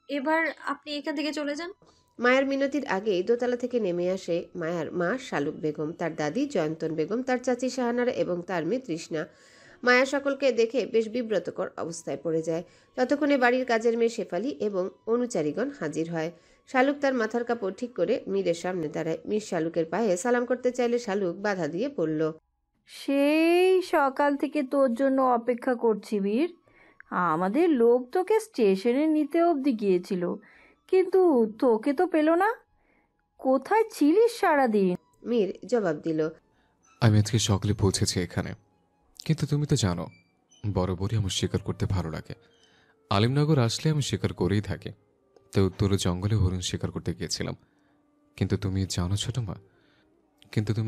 এবার আপনি এখান থেকে চলে যান। মায়ের মিনতির আগেই দোতলা থেকে নেমে আসে মায়ার মা শালুক বেগম, তার দাদি জয়ন্তন বেগম, তার চাচি শাহানারা এবং তার মেয়ে তৃষ্ণা। মায়া সকলকে দেখে বেশ বিব্রতকর অবস্থায় পড়ে যায়। ততক্ষণে বাড়ির কাজের মেয়ে শেফালি এবং অনুচারীগণ হাজির হয়। শালুক তার মাথার কাপড় ঠিক করে মীরের সামনে দাঁড়ায়। মীর শালুকের পায়ে সালাম করতে চাইলে শালুক বাধা দিয়ে বলল, সেই সকাল থেকে তোর জন্য অপেক্ষা করছি বীর। আমাদের লোক তোকে স্টেশনে নিতে অবধি গিয়েছিল, কিন্তু তোকে তো পেল না। কোথায় ছিলিস সারাদিন? মীর জবাব দিল, আমি আজকে সকালে পৌঁছেছি এখানে, কিন্তু তুমি তো জানো বরাবরই আমার শিকার করতে ভালো লাগে। আলিমনগর আসলে আমি শিকার করেই থাকি, তাই উত্তর জঙ্গলে হরিণ শিকার করতে গিয়েছিলাম। কিন্তু তুমি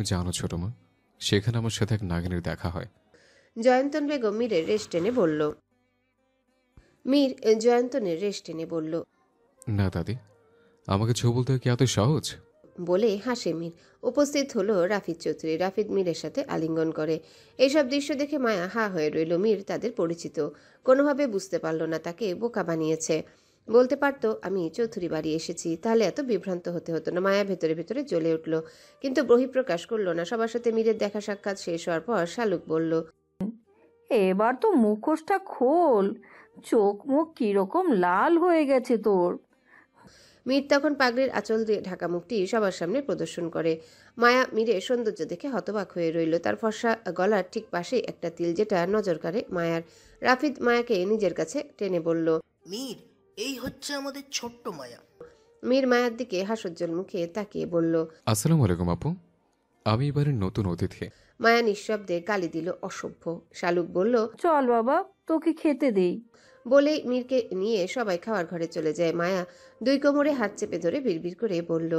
জানো ছোট মা, সেখানে আমার সাথে এক নাগিনের দেখা হয়। জয়ন্তন বেগম মীরের রেশ টেনে বলল। মীর জয়ন্তনের রেশ টেনে বলল, না দাদি, আমাকে ছৌ বলতে কি এত সহজ? বলে হাসে মীর। উপস্থিত হলো রাফিদ চৌধুরী। রাফিদ মীরের সাথে আলিঙ্গন করে। এইসব দৃশ্য দেখে মায়া হা হয়ে রইল। মীর তাদের পরিচিত, কোনোভাবে বুঝতে পারল না তাকে বোকা বানিয়েছে। বলতে পারতো আমি চৌধুরী বাড়ি এসেছি, তাহলে এত বিভ্রান্ত হতে হতো না। মায়া ভেতরে ভেতরে জ্বলে উঠল, কিন্তু বহিঃপ্রকাশ করলো না। সবার সাথে মীরের দেখা সাক্ষাৎ শেষ হওয়ার পর শালুক বলল, এবার তো মুখোশটা খোল, চোখ মুখ কিরকম লাল হয়ে গেছে তোর। মীর তখন পাগড়ির আঁচল দিয়ে ঢাকা মুখটি সবার সামনে প্রদর্শন করে। মায়া মীরের সৌন্দর্য দেখে হতবাক হয়ে রইল। তার ফর্সা গলার ঠিক পাশেই একটা তিল, যেটা নজর কাড়ে মায়ার। রাফিদ মায়াকে নিজের কাছে টেনে বলল, মীর, এই হচ্ছে আমাদের ছোট্ট মায়া। মীর মায়ার দিকে হাস্যোজ্জ্বল মুখে তাকিয়ে বলল, আসসালামু আলাইকুম আপু, আমি এবারের নতুন অতিথি। মায়া নিঃশব্দে গালি দিল, অসভ্য। শালুক বলল, চল বাবা, তোকে খেতে দেই। বলেই মীরকে নিয়ে সবাই খাওয়ার ঘরে চলে যায়। মায়া দুই কোমরে হাত চেপে ধরে বিড়বিড় করে বলল,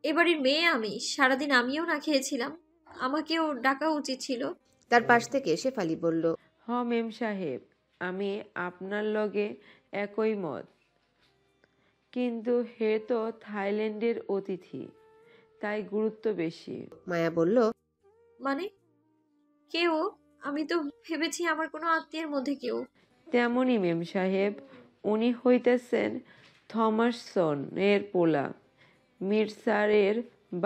এবারের মেয়ে আমি, সারাদিন আমিও না খেয়েছিলাম, আমাকেও ডাকা উচিত ছিল। তার পাশ থেকে শেফালি বলল, মেম সাহেব, আমি আপনার লগে একই মত, কিন্তু হে তো থাইল্যান্ডের অতিথি, তাই গুরুত্ব বেশি। মায়া বলল, মানে কেউ? আমি তো ভেবেছি আমার কোনো আত্মীয়ের মধ্যে কেউ। তেমনই মেম সাহেব, উনি হইতেছেন থমাসন এর পোলা। মীর স্যারের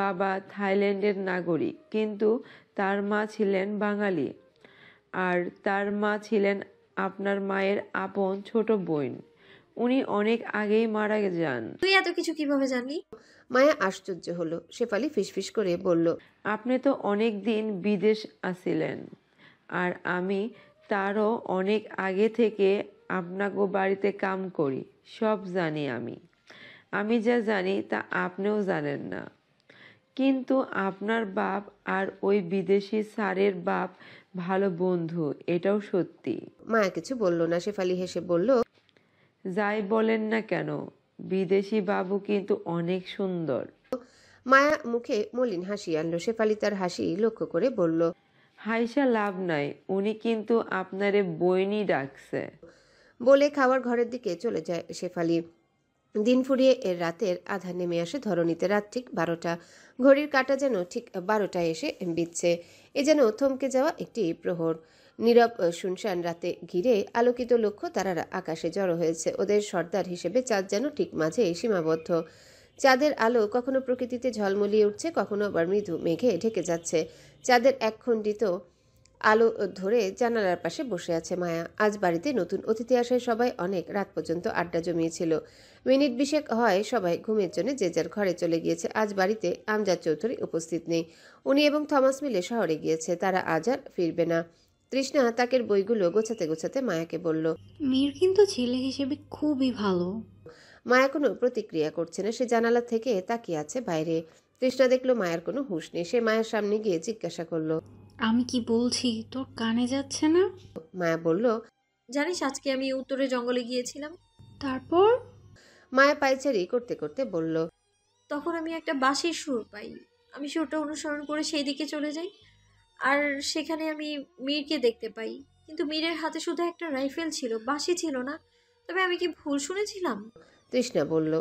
বাবা থাইল্যান্ডের নাগরিক, কিন্তু তার মা ছিলেন বাঙালি, আর তার মা ছিলেন আপনার মায়ের আপন ছোট বোন। উনি অনেক আগেই মারা যান। তুই এত কিছু কিভাবে জানলি? মায়া আশ্চর্য হলো। শেফালি ফিসফিস করে বলল, আপনি তো অনেক দিন বিদেশ আছিলেন, আর আমি তারও অনেক আগে থেকে আপনাকে বাড়িতে কাম করি, সব জানি আমি যা জানি তা আপনিও জানেন না। কিন্তু আপনার বাপ আর ওই বিদেশি স্যারের বাপ ভালো বন্ধু, এটাও সত্যি। মায়া কিছু বলল না। শেফালি হেসে বলল, যাই বলেন না কেন, বিদেশি বাবু কিন্তু অনেক সুন্দর। মায়া মুখে মলিন হাসি আনলো। শেফালি তার হাসি লক্ষ্য করে বলল, হাইসা লাভ নাই, উনি কিন্তু আপনারে বইনি ডাকছে। বলে খাওয়ার ঘরের দিকে চলে যায় শেফালি। দিন ফুরিয়ে এর রাতের আধা নেমে আসে ধরণীতে। রাত ঠিক 12টা। ঘড়ির কাঁটা যেন ঠিক 12টায় এসে বিচ্ছে। এ যেন থমকে যাওয়া একটি প্রহর। নীরব শুনশান রাতে ঘিরে আলোকিত লক্ষ্য তারারা আকাশে জড়ো হয়েছে। ওদের সর্দার হিসেবে চাঁদ যেন ঠিক মাঝে সীমাবদ্ধ। চাঁদের আলো কখনো প্রকৃতিতে ঝলমলিয়ে উঠছে, কখনো আবার মৃদু মেঘে ঢেকে যাচ্ছে। চাঁদের একখণ্ডিত আলো ধরে জানালার পাশে বসে আছে মায়া। আজ বাড়িতে নতুন অতিথি আসায় সবাই অনেক রাত পর্যন্ত আড্ডা জমিয়েছিল। মিনিট বিশেক হয় সবাই ঘুমের জন্য যে যার ঘরে চলে গিয়েছে। আজ বাড়িতে আমজাদ চৌধুরী উপস্থিত নেই। উনি এবং থমাস মিলে শহরে গিয়েছে, তারা আজ আর ফিরবে না। তৃষ্ণা তাকের বইগুলো গোছাতে গোছাতে মায়াকে বলল, মীর কিন্তু ছেলে হিসেবে খুবই ভালো। মায়া কোনো প্রতিক্রিয়া করছে না। সে জানালা থেকে তাকিয়ে আছে বাইরে। তৃষ্ণা দেখলো মায়ের কোনো হুঁশ নেই। সে মায়ের সামনে গিয়ে জিজ্ঞাসা করলো, আমি কি বলছি তোর কানে যাচ্ছে না? মায়া বলল, জানিস আজকে আমি উত্তরে জঙ্গলে গিয়েছিলাম। তারপর? মায়া পায়চারি করতে করতে বলল, তখন আমি একটা বাঁশির সুর পাই। আমি সুরটা অনুসরণ করে সেই দিকে চলে যাই, আর সেখানে আমি মীরকে দেখতে পাই। কিন্তু মীরের হাতে শুধু একটা রাইফেল ছিল, বাঁশি ছিল না। তবে আমি কি ভুল শুনেছিলাম? তৃষ্ণা বলল,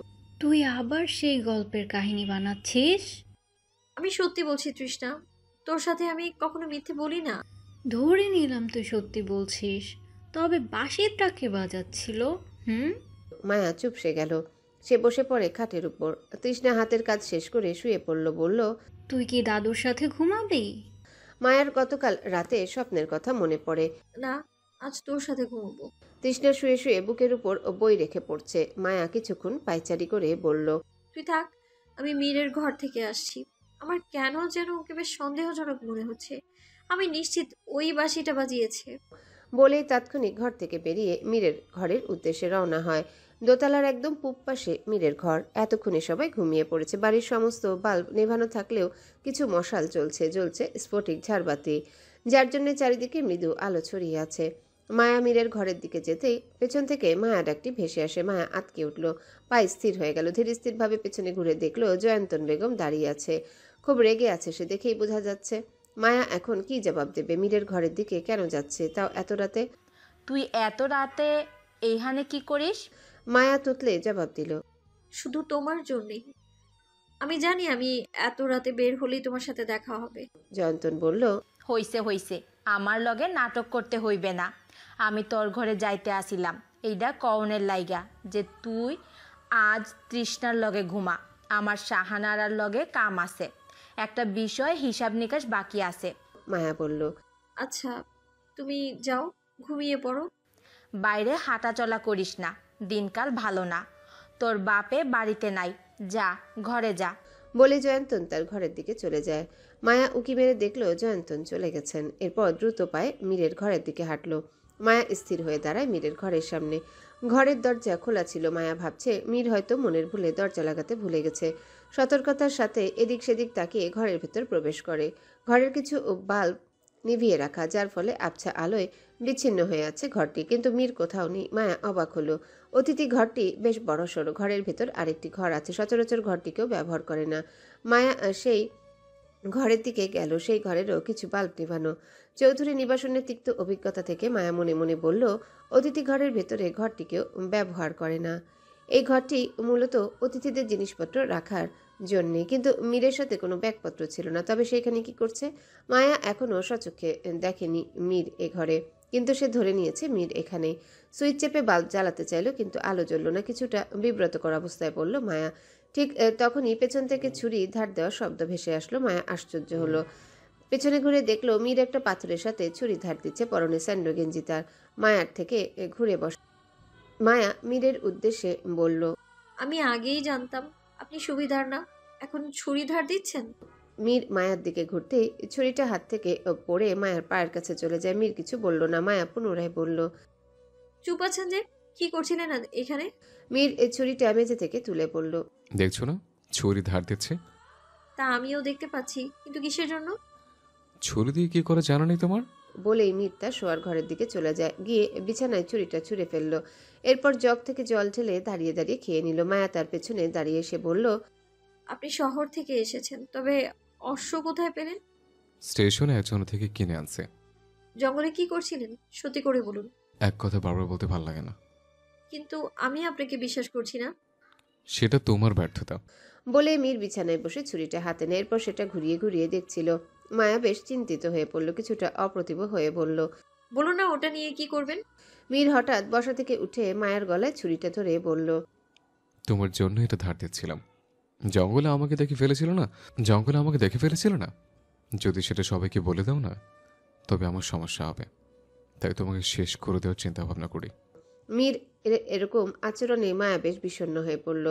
তুই আবার সেই গল্পের কাহিনী বানাচ্ছিস? আমি সত্যি বলছি তৃষ্ণা, তোর সাথে আমি কখনো মিথ্যে বলি না। ধরে নিলাম তুই সত্যি বলছিস, তবে বাঁশিটা কে বাজাচ্ছিল? মায়া চুপসে গেল। সে বসে পড়ে খাটের উপর। তৃষ্ণা হাতের কাজ শেষ করে শুয়ে পড়ল। বলল, তুই কি দাদুর সাথে ঘুমাবি? মায়ার গতকাল রাতে স্বপ্নের কথা মনে পড়ে। না, আজ তোর সাথে ঘুমাবো। তৃষ্ণা শুয়ে শুয়ে বুকের উপর বই রেখে পড়ছে। মায়া কিছুক্ষণ পায়চারি করে বলল, তুই থাক, আমি মীরের ঘর থেকে আসছি। আমার কেন যেন ওকে বেশ সন্দেহজনক মনে হচ্ছে। আমি নিশ্চিত ওই বাঁশিটা বাজিয়েছে। বলেই তাৎক্ষণিক ঘর থেকে বেরিয়ে মীরের ঘরের উদ্দেশ্যে রওনা হয়। দোতলার একদম পূব পাশে মীরের ঘর। এতক্ষণে সবাই ঘুমিয়ে পড়েছে। বাড়ির সমস্ত বাল্ব নেভানো থাকলেও কিছু মশাল জ্বলছে স্ফটিক ঝাড়বাতি, যার জন্য চারিদিকে মৃদু আলো ছড়িয়ে আছে। মায়া মীরের ঘরের দিকে যেতেই পেছন থেকে মায়া ডাকটি ভেসে আসে। মায়া আটকে উঠল, পায়ে স্থির হয়ে গেল। ধীর স্থিরভাবে পেছনে ঘুরে দেখলো জয়ন্তন বেগম দাঁড়িয়ে আছে। খুব রেগে আছে সে, দেখেই বোঝা যাচ্ছে। মায়া এখন কি জবাব দেবে? মীরের ঘরের দিকে কেন যাচ্ছে, তাও এত রাতে? তুই এত রাতে এইখানে কি করিস? মায়া তুতলে জবাব দিল, শুধু তোমার জন্যেই। আমি জানি আমি এত রাতে বের হলেই তোমার সাথে দেখা হবে। জয়ন্তন বলল, হইছে আমার লগে নাটক করতে হইবে না। আমি তোর ঘরে যাইতে আসিলাম, এইটা কওনের লাইগা যে তুই আজ তৃষ্ণার লগে ঘুমা, আমার শাহানারার লগে কাম আছে, একটা বিষয় হিসাব নিকাশ বাকি আছে। মায়া বলল। আচ্ছা, তুমি যাও, ঘুমিয়ে পড়ো। বাইরে হাঁটাচলা করিস না, দিনকাল ভালো না। তোর বাপে বাড়িতে নাই, যা ঘরে যা। বলে জয়ন্তন তার ঘরের দিকে চলে যায়। মায়া উকি মেরে দেখলো জয়ন্তন চলে গেছেন। এরপর দ্রুত পায়ে মীরের ঘরের দিকে হাঁটলো। মায়া স্থির হয়ে দাঁড়ায় মীরের ঘরের সামনে। ঘরের দরজা খোলা ছিল। মায়া ভাবছে মীর হয়তো মনের ভুলে দরজা লাগাতে ভুলে গেছে। সতর্কতার সাথে এদিক সেদিক তাকিয়ে ঘরের ভেতর প্রবেশ করে। ঘরের কিছু বাল্ব নিভিয়ে রাখা, যার ফলে আবছা আলোয় বিচ্ছিন্ন হয়ে আছে ঘরটি, কিন্তু মীর কোথাও নেই। মায়া অবাক হলো। অতিথি ঘরটি বেশ বড়সড়। ঘরের ভেতর আরেকটি ঘর আছে, সচরাচর ঘরটিকেও ব্যবহার করে না। মায়া সেই ঘরের দিকে গেল। সেই ঘরেরও কিছু বাল্ব নিভানো। চৌধুরী নিবাসনের তিক্ত অভিজ্ঞতা থেকে মায়া মনে মনে বলল, অতিথি ঘরের ভেতরে ঘরটিকেও ব্যবহার করে না। এই ঘরটি মূলত অতিথিদের জিনিসপত্র রাখার জন্যে, কিন্তু মীরের সাথে কোনো ব্যাগপত্র ছিল না। তবে সেখানে কি করছে? মায়া এখনও সচক্ষে দেখেনি মীর এ ঘরে, কিন্তু সে ধরে নিয়েছে মীর এখানে। সুইচ চেপে বাল্ব জ্বালাতে চাইল, কিন্তু আলো জ্বলল না। কিছুটা বিব্রতকর অবস্থায় পড়ল মায়া। ঠিক তখনই পেছন থেকে ছুরি ধার দেওয়ার শব্দ ভেসে আসলো। মায়া আশ্চর্য হলো। পেছনে ঘুরে দেখলো মীর একটা পাথরের সাথে ছুরি ধার দিচ্ছে। পরনে স্যান্ডো গেঞ্জি তার। মায়ার থেকে ঘুরে বস। মায়া মীরের উদ্দেশ্যে বলল, আমি আগেই জানতাম আপনি সুবিধার না, এখন ছুরি ধার দিচ্ছেন। মীর মায়ার দিকে ঘুরতেই ছুরিটা হাত থেকে পড়ে মায়ার পায়ের কাছে চলে যায়। মীর কিছু বলল না। মায়া পুনরায় বলল, চুপ আছেন যে? কি করছিলেন এখানে? মীর ছুরিটা মেঝে থেকে তুলে পড়ল। দেখছো না ছুরি ধার দিচ্ছে? তা আমিও দেখতে পাচ্ছি, কিন্তু কিসের জন্য? ছুরি দিয়ে কি করে জানা নেই তোমার? বলেই মীর তার শোয়ার ঘরের দিকে চলে যায়। গিয়ে বিছানায় ছুরিটা ছুঁড়ে ফেললো। এরপর জগ থেকে জল ঢেলে দাঁড়িয়ে দাঁড়িয়ে খেয়ে নিল। মায়া তার পেছনে দাঁড়িয়ে এসে বলল, আপনি শহর থেকে এসেছেন, তবে অশ্ব কোথায় পেলেন? স্টেশনে একজন থেকে কিনে আনছে। জঙ্গলে কি করছিলেন সত্যি করে বলুন। এক কথা বারবার বলতে ভালো লাগে না। কিন্তু আমি আপনাকে বিশ্বাস করছি না। সেটা তোমার ব্যর্থতা। বলে মীর বিছানায় বসে ছুরিটা হাতে নেয়। এরপর সেটা ঘুরিয়ে ঘুরিয়ে দেখছিল। মায়া বেশ চিন্তিত হয়ে পড়ল, কিছুটা অপ্রতিভ হয়ে বলল, বলুন না, ওটা নিয়ে কি করবেন? মীর হঠাৎ বসা থেকে উঠে মায়ের গলায় ছুরিটা ধরে বলল, তোমার জন্য এটা ধার দিচ্ছিলাম। জঙ্গলে আমাকে দেখে ফেলেছিল না। যদি সেটা সবাইকে বলে দাও না, তবে আমার সমস্যা হবে। তাই তোমাকে শেষ করে দেওয়ার চিন্তা ভাবনা করি। মীর এরকম আচরণে মায়া বেশ বিষণ্ণ হয়ে পড়ল।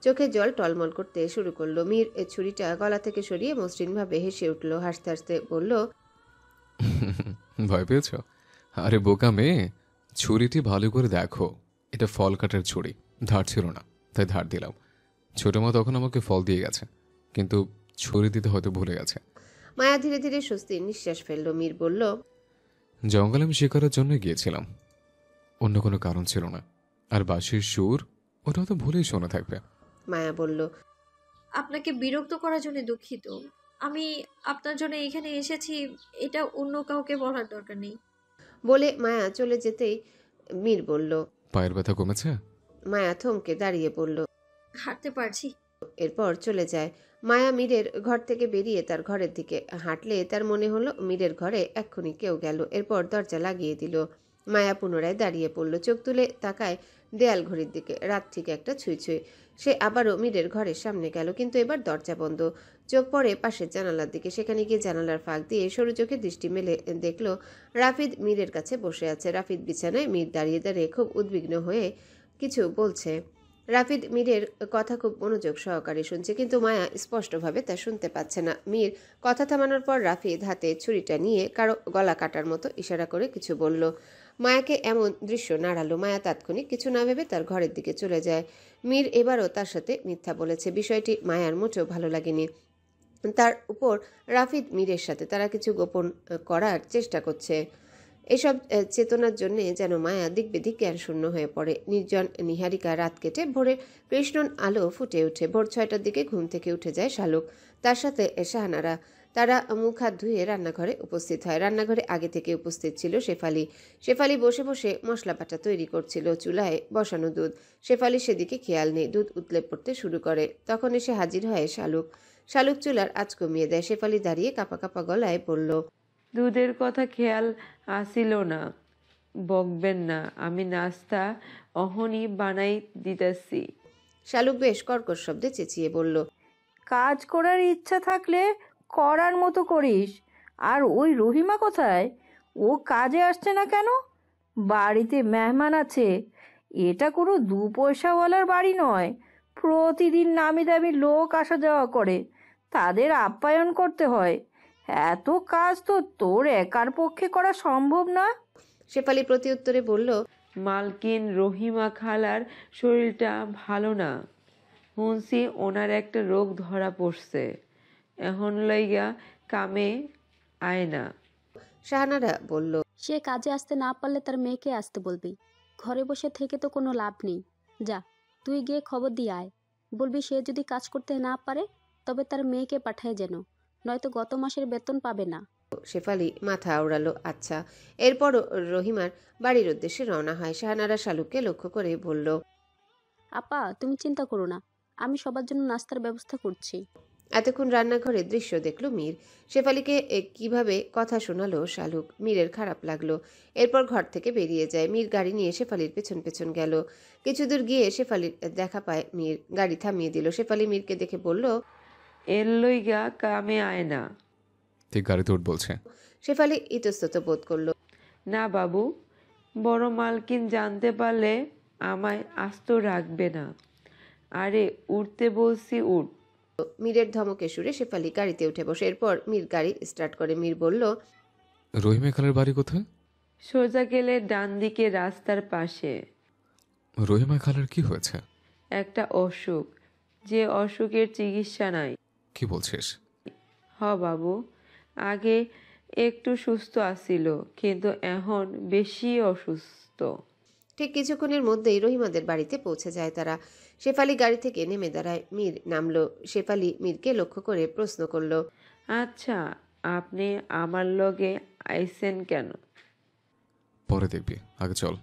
চোখে জল টলমল করতে শুরু করলো। মীর ছুরিটা গলা থেকে সরিয়ে মসৃণভাবে হেসে উঠল। হাসতে হাসতে বলল, ভয় পেয়েছ? আরে বোকা মেয়ে, ছুরিটি ভালো করে দেখো। এটা ফল কাটার ছুরি, ধার ছিল না, তাই ধার দিলাম। ছোট মা তখন আমাকে ফল দিয়ে গেছে, কিন্তু ছুরি দিতে হয়তো ভুলে গেছে। মায়া ধীরে ধীরে স্বস্তির নিঃশ্বাস ফেলল। মীর বলল, জঙ্গলে আমি শিকারের জন্য গিয়েছিলাম, অন্য কোনো কারণ ছিল না। আর বাঁশির সুর, ওটা তো ভুলেই শোনা থাকবে। মায়া বলল, আপনাকে বিরক্ত করার জন্য দুঃখিত। আমি আপনার জন্য এখানে এসেছি, এটা অন্য কাউকে বলার দরকার নেই। বলে মায়া চলে যেতেই মীর বলল, পায়ের ব্যথা কমেছে? মায়া থমকে দাঁড়িয়ে পড়ল। হাঁটতে পারছি। এরপর চলে যায়। মায়া মীরের ঘর থেকে বেরিয়ে তার ঘরের দিকে হাঁটলে তার মনে হলো মীরের ঘরে এক্ষুনি কেউ গেল। এরপর দরজা লাগিয়ে দিল। মায়া পুনরায় দাঁড়িয়ে পড়ল। চোখ তুলে তাকায় দেয়াল ঘড়ির দিকে। রাত ঠিক একটা ছুঁই ছুঁই। সে আবারও মীরের ঘরের সামনে গেল, কিন্তু এবার দরজা বন্ধ। চোখ পড়ে পাশের জানালার দিকে। সেখানে গিয়ে জানালার ফাঁক দিয়ে সরু চোখে দৃষ্টি মেলে দেখল রাফিদ মীরের কাছে বসে আছে। রাফিদ বিছানায়, মীর দাঁড়িয়ে দাঁড়িয়ে খুব উদ্বিগ্ন হয়ে কিছু বলছে। রাফিদ মীরের কথা খুব মনোযোগ সহকারে শুনছে, কিন্তু মায়া স্পষ্টভাবে তা শুনতে পাচ্ছে না। মীর কথা থামানোর পর রাফিদ হাতে ছুরিটা নিয়ে কারো গলা কাটার মতো ইশারা করে কিছু বলল। মায়াকে এমন দৃশ্য নাড়ালো। মায়া তাৎক্ষণিক কিছু না ভেবে তার ঘরের দিকে চলে যায়। মীর এবারও তার সাথে মিথ্যা বলেছে। বিষয়টি মায়ার মোটেও ভালো লাগেনি। তার উপর রাফিদ মীরের সাথে তারা কিছু গোপন করার চেষ্টা করছে। এসব চেতনার জন্যে যেন মায়া দিক বেদিক জ্ঞান শূন্য হয়ে পড়ে। নির্জন নিহারিকা রাত কেটে ভোরে কৃষ্ণন আলো ফুটে ওঠে। ভোর 6টার দিকে ঘুম থেকে উঠে যায় শালুক, তার সাথে শাহানারা। তারা মুখ হাত ধুয়ে রান্নাঘরে উপস্থিত হয়। রান্নাঘরে আগে থেকে উপস্থিত ছিল শেফালি। শেফালি বসে বসে মশলা বাটা তৈরি করছিল। চুলায় বসানো দুধ। শেফালি সেদিকে খেয়াল নেই। দুধ উতলে পড়তে শুরু করে। তখন এসে হাজির হয় শালুক। শালুক চুলার আঁচ কমিয়ে দেয়। শেফালি দাঁড়িয়ে কাঁপা কাঁপা গলায় বলল, দুধের কথা খেয়াল আসিল না। বকবেন না, আমি নাস্তা অহনি বানাই দিতেছি। শালুক বেশ কর্কশ শব্দে চেঁচিয়ে বলল, কাজ করার ইচ্ছা থাকলে করার মতো করিস। আর ওই রহিমা কোথায়? ও কাজে আসছে না কেন? বাড়িতে মেহমান আছে। এটা কোনো দু পয়সাওয়ালার বাড়ি নয়। প্রতিদিন নামি দামি লোক আসা যাওয়া করে, তাদের আপ্যায়ন করতে হয়। এত কাজ তো তোর একার পক্ষে করা সম্ভব না। শেফালি প্রতি উত্তরে বলল, মালকিন রহিমা খালার শরীরটা ভালো না। শুনছি ওনার একটা রোগ ধরা পড়ছে, এখন লইগা কামে আয় না। শাহানারা বলল, সে কাজে আসতে না পারলে তার মেয়েকে আসতে বলবি। ঘরে বসে থেকে তো কোনো লাভ নেই। যা, তুই গিয়ে খবর দিয়ে আয়। বলবি সে যদি কাজ করতে না পারে তবে তার মেয়েকে পাঠায় যেন, নয়তো গত মাসের বেতন পাবে না। শেফালি মাথা আওড়ালো। আচ্ছা। এরপরও রহিমার বাড়ির উদ্দেশ্যে রওনা হয়। শাহানারা শালুককে লক্ষ্য করে বলল, আপা, তুমি চিন্তা করো না, আমি সবার জন্য নাস্তার ব্যবস্থা করছি। এতক্ষণ রান্নাঘরে দৃশ্য দেখল মীর। শেফালিকে কিভাবে কথা শোনালো শালুক। মীরের খারাপ লাগলো। এরপর ঘর থেকে বেরিয়ে যায়। মীর গাড়ি নিয়ে শেফালির পেছন পেছন গেল। কিছু দূর গিয়ে শেফালির দেখা পায় মীর। গাড়ি থামিয়ে দিল। শেফালি মীরকে দেখে বলল, এর লইগা কামে আয় না। তুই গাড়িতে উঠ বলছে। শেফালি ইতস্তত বোধ করল। না বাবু, বড় মালকিন জানতে পারলে আমায় আস্ত রাখবে না। আরে উঠতে বলছি, উঠ। মীরের ধমকে সুরে শেফালি গাড়িতে উঠে বসে। এরপর মীর গাড়ি স্টার্ট করে। মীর বলল, রহিমা খালার বাড়ি কোথায়? সোজা গেলে ডান দিকে রাস্তার পাশে। রহিমা খালার কি হয়েছে? একটা অসুখ, যে অসুখের চিকিৎসা নাই। কি বলছিস? হ বাবু, আগে একটু সুস্থ আছিল, কিন্তু এখন বেশি অসুস্থ। ঠিক কিছুক্ষণের মধ্যেই রহিমাদের বাড়িতে পৌঁছে যায় তারা। শেফালি গাড়ি থেকে নেমে দাঁড়ায়। মীর নামলো। শেফালি মীরকে লক্ষ্য করে প্রশ্ন করল, আচ্ছা, আপনি আমার লগে আইছেন কেন? পরে দেখবি, আগে চল।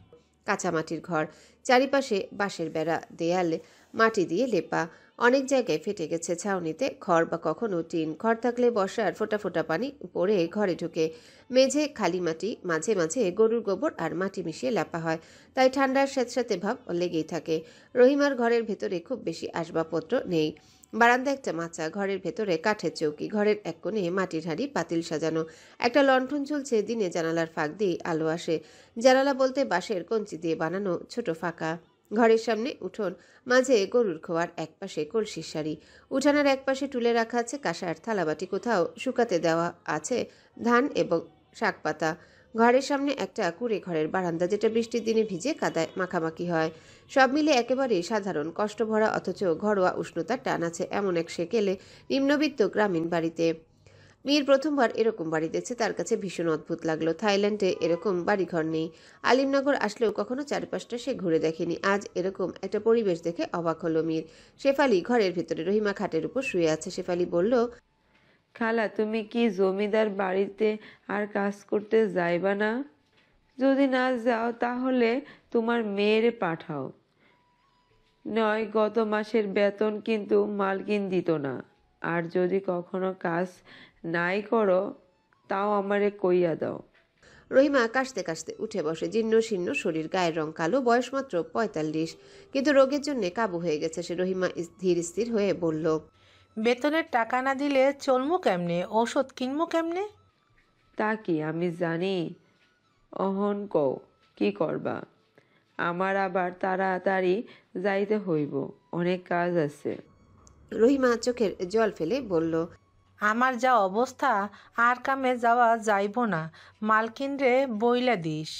কাঁচা মাটির ঘর, চারিপাশে বাঁশের বেড়া, দেয়ালে মাটি দিয়ে লেপা। অনেক জায়গায় ফেটে গেছে ছাউনিতে খড় বা কখনো টিন। ঘর থাকলে বর্ষার ফোঁটা ফোঁটা পানি পড়ে ঘরে ঢুকে। মেঝে খালি মাটি, মাঝে মাঝে গরুর গোবর আর মাটি মিশিয়ে লেপা হয়, তাই ঠান্ডার স্যাঁতস্যাঁতে ভাব লেগেই থাকে। রহিমার ঘরের ভেতরে খুব বেশি আসবাবপত্র নেই। বারান্দা একটা মাচা, ঘরের ভেতরে কাঠের চৌকি, ঘরের এক কোণে মাটির হাঁড়ি পাতিল সাজানো। একটা লণ্ঠন ঝুলছে, দিনে জানালার ফাঁক দিয়ে আলো আসে। জানালা বলতে বাঁশের কঞ্চি দিয়ে বানানো ছোট ফাঁকা। ঘরের সামনে উঠোন, মাঝে গরুর খোয়ার, একপাশে কলসির সারি। উঠানের একপাশে তুলে রাখা আছে কাঁসার থালাবাটি, কোথাও শুকাতে দেওয়া আছে ধান এবং শাকপাতা। ঘরের সামনে একটা কুঁড়ে ঘরের বারান্দা, যেটা বৃষ্টির দিনে ভিজে কাদায় মাখামাখি হয়। সব মিলে একেবারেই সাধারণ, কষ্টভরা অথচ ঘরোয়া উষ্ণতার টান আছে এমন এক সেকেলে নিম্নবিত্ত গ্রামীণ বাড়িতে। মীর প্রথমবার এরকম বাড়ি দেখছে। তার কাছে ভীষণ অদ্ভুত লাগলো। থাইল্যান্ডে এরকম বাড়িঘর নেই। আলিমনগর আসলেও কখনো চারপাশটা সে ঘুরে দেখেনি। আজ এরকম একটা পরিবেশ দেখে অবাক হলো মীর। শেফালি ঘরের ভেতরে, রহিমা খাটের উপর শুয়ে আছে। শেফালি বলল, খালা, তুমি কি জমিদার বাড়িতে আর কাজ করতে যাইবা না? যদি না যাও তাহলে তোমার মেয়েরে পাঠাও। নয়, গত মাসের বেতন কিন্তু মালকিন দিত না। আর যদি কখনো কাজ নাই করো তাও আমারে কইয়া দাও। রহিমা কাশতে কাশতে উঠে বসে। জীর্ণ শীর্ণ শরীর, গায়ের রং কালো, বয়স মাত্র ৪৫, কিন্তু রোগের জন্য কাবু হয়ে গেছে সে। রহিমা ধীর স্থির হয়ে বলল, বেতনের টাকা না দিলে চলমু কেমনে, ওষুধ কিনবো কেমনে? তা কি আমি জানি? অহন কও কি করবা? আমার আবার তাড়াতাড়ি যাইতে হইব, অনেক কাজ আছে। রহিমা চোখের জল ফেলে বলল, আমার যা অবস্থা আর কামে যাওয়া যাইব না, মালকিন রে বইলা দিস।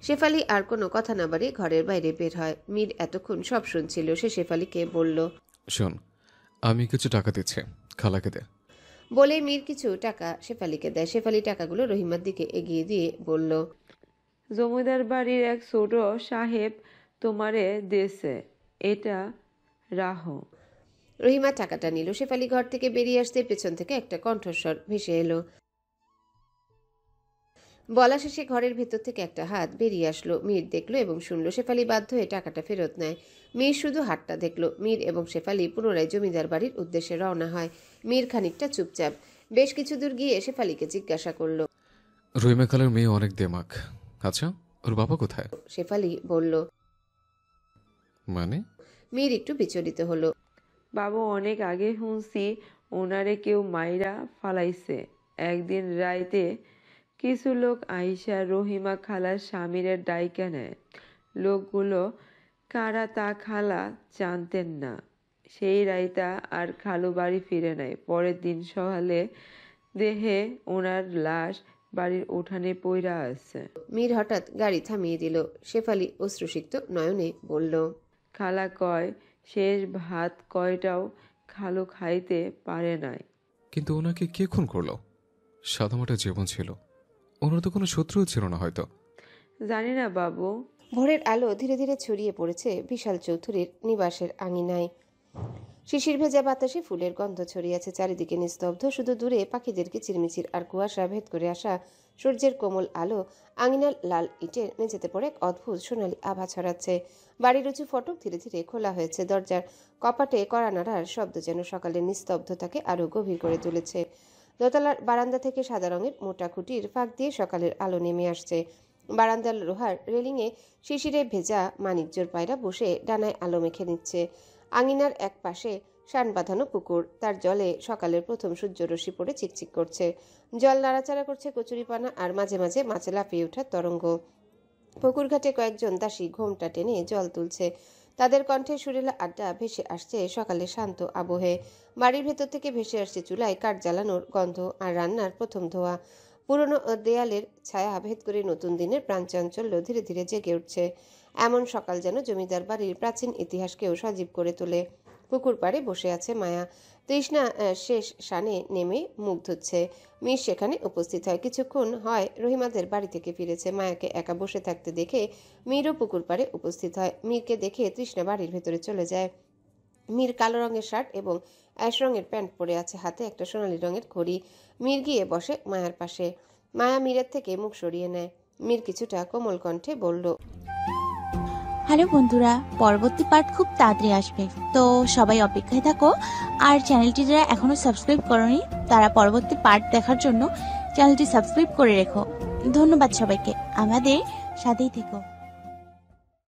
শেফালি আর কোনো কথা না বাড়িয়ে ঘরের বাইরে বের হয়। মীর এতক্ষণ সব শুনছিল। সে শেফালিকে বলল, শোন, আমি কিছু টাকা দিচ্ছি, খালাকে দে। বলে মীর কিছু টাকা শেফালিকে দেয়। শেফালি টাকাগুলো রহিমার দিকে এগিয়ে দিয়ে বলল, জমিদার বাড়ির এক ছোট সাহেব তোমারে দেশে, এটা রাহো। রহিমা টাকাটা নিল। শেফালি ঘর থেকে বেরিয়ে আসতে পেছন থেকে একটা কণ্ঠস্বর ভেসে এলো। বলা শেষে ঘরের ভেতর থেকে একটা হাত বেরিয়ে আসলো। মীর দেখলো এবং শুনলো। শেফালি বাধ্য হয়ে টাকাটা ফেরত নেয়। মীর শুধু হাতটা দেখলো। মীর এবং শেফালি পুনরায় জমিদার বাড়ির উদ্দেশ্যে রওনা হয়। মীর খানিকটা চুপচাপ। বেশ কিছু দূর গিয়ে শেফালিকে জিজ্ঞাসা করলো, রহিমা খালার মেয়ে অনেক দেমাক। আচ্ছা, ওর বাবা কোথায়? শেফালি বলল। মানে? মীর একটু বিচলিত হলো। বাবু অনেক আগে শুনছি ওনারে কেউ মাইরা ফালাইছে। একদিন রাইতে কিছু লোক আইসা রহিমা খালার স্বামীরে ডাইকা নেয়। লোকগুলো কারা তা খালা জানতেন না। সেই রাইতা আর খালু বাড়ি ফিরে নেয়। পরের দিন সকালে দেহে ওনার লাশ বাড়ির উঠানে পইরা আছে। মীর হঠাৎ গাড়ি থামিয়ে দিল। শেফালি অশ্রুসিক্ত নয়নে বলল, খালা কয় শেষ ভাত কয়টাও খালু খাইতে পারে নাই। কিন্তু ওনাকে কে খুন করলো? সাদামাটা জীবন ছিল, ওনার তো কোনো শত্রুও ছিল না হয়তো। জানি না বাবু। ভোরের আলো ধীরে ধীরে ছড়িয়ে পড়েছে বিশাল চৌধুরীর নিবাসের আঙিনায়। শিশির ভেজা বাতাসে ফুলের গন্ধ ছড়িয়েছে চারিদিকে নিস্তব্ধ। শুধু দূরে পাখিদের কিচিরমিচির আর কুয়াশা ভেদ করে আসা সূর্যের কোমল আলো আঙিনার লাল ইটের মেঝেতে পড়ে এক অদ্ভুত সোনালি আভা ছড়াচ্ছে। বাড়ির উঁচু ফটক ধীরে ধীরে খোলা হয়েছে। দরজার কপাটে কড়া নাড়ার শব্দ যেন সকালের নিস্তব্ধতাকে আরো গভীর করে তুলেছে। দোতলার বারান্দা থেকে সাদা রঙের মোটা খুঁটির ফাঁক দিয়ে সকালের আলো নেমে আসছে। বারান্দার লোহার রেলিংয়ে শিশিরে ভেজা মানিকজোর পায়রা বসে ডানায় আলো মেখে নিচ্ছে। আঙিনার এক পাশে শান বাঁধানো পুকুর, তার জলে সকালের প্রথম সূর্যরশ্মি পড়ে চিকচিক করছে। জল নাড়াচাড়া করছে কচুরিপানা আর মাঝে মাঝে মাছে লাফিয়ে ওঠার তরঙ্গ। পুকুর ঘাটে কয়েকজন দাসী ঘোমটা টেনে জল তুলছে। তাদের কণ্ঠে সুরেলা আড্ডা ভেসে আসছে সকালে শান্ত আবহে। বাড়ির ভেতর থেকে ভেসে আসছে চুলায় কাঠ জ্বালানোর গন্ধ আর রান্নার প্রথম ধোয়া। পুরনো দেয়ালের ছায়া ভেদ করে নতুন দিনের প্রাণচাঞ্চল্য ধীরে ধীরে জেগে উঠছে। এমন সকাল যেন জমিদার বাড়ির প্রাচীন ইতিহাসকেও সজীব করে তোলে। পুকুর পাড়ে বসে আছে মায়া। তৃষ্ণা শেষ শানে নেমে মুখ ধুচ্ছে। মীর সেখানে উপস্থিত হয়। কিছুক্ষণ হয় রহিমাদের বাড়ি থেকে ফিরেছে। মায়াকে একা বসে থাকতে দেখে মীরও পুকুর পাড়ে উপস্থিত হয়। মীরকে দেখে তৃষ্ণা বাড়ির ভেতরে চলে যায়। মীর কালো রঙের শার্ট এবং অ্যাশ রঙের প্যান্ট পরে আছে, হাতে একটা সোনালি রঙের ঘড়ি। মীর গিয়ে বসে মায়ার পাশে। মায়া মীরের থেকে মুখ সরিয়ে নেয়। মীর কিছুটা কোমল কণ্ঠে বলল, হ্যালো বন্ধুরা, পরবর্তী পার্ট খুব তাড়াতাড়ি আসবে, তো সবাই অপেক্ষায় থাকো। আর চ্যানেলটি যারা এখনো সাবস্ক্রাইব করোনি তারা পরবর্তী পার্ট দেখার জন্য চ্যানেলটি সাবস্ক্রাইব করে রেখো। ধন্যবাদ সবাইকে, আমাদের সাথেই থেকো।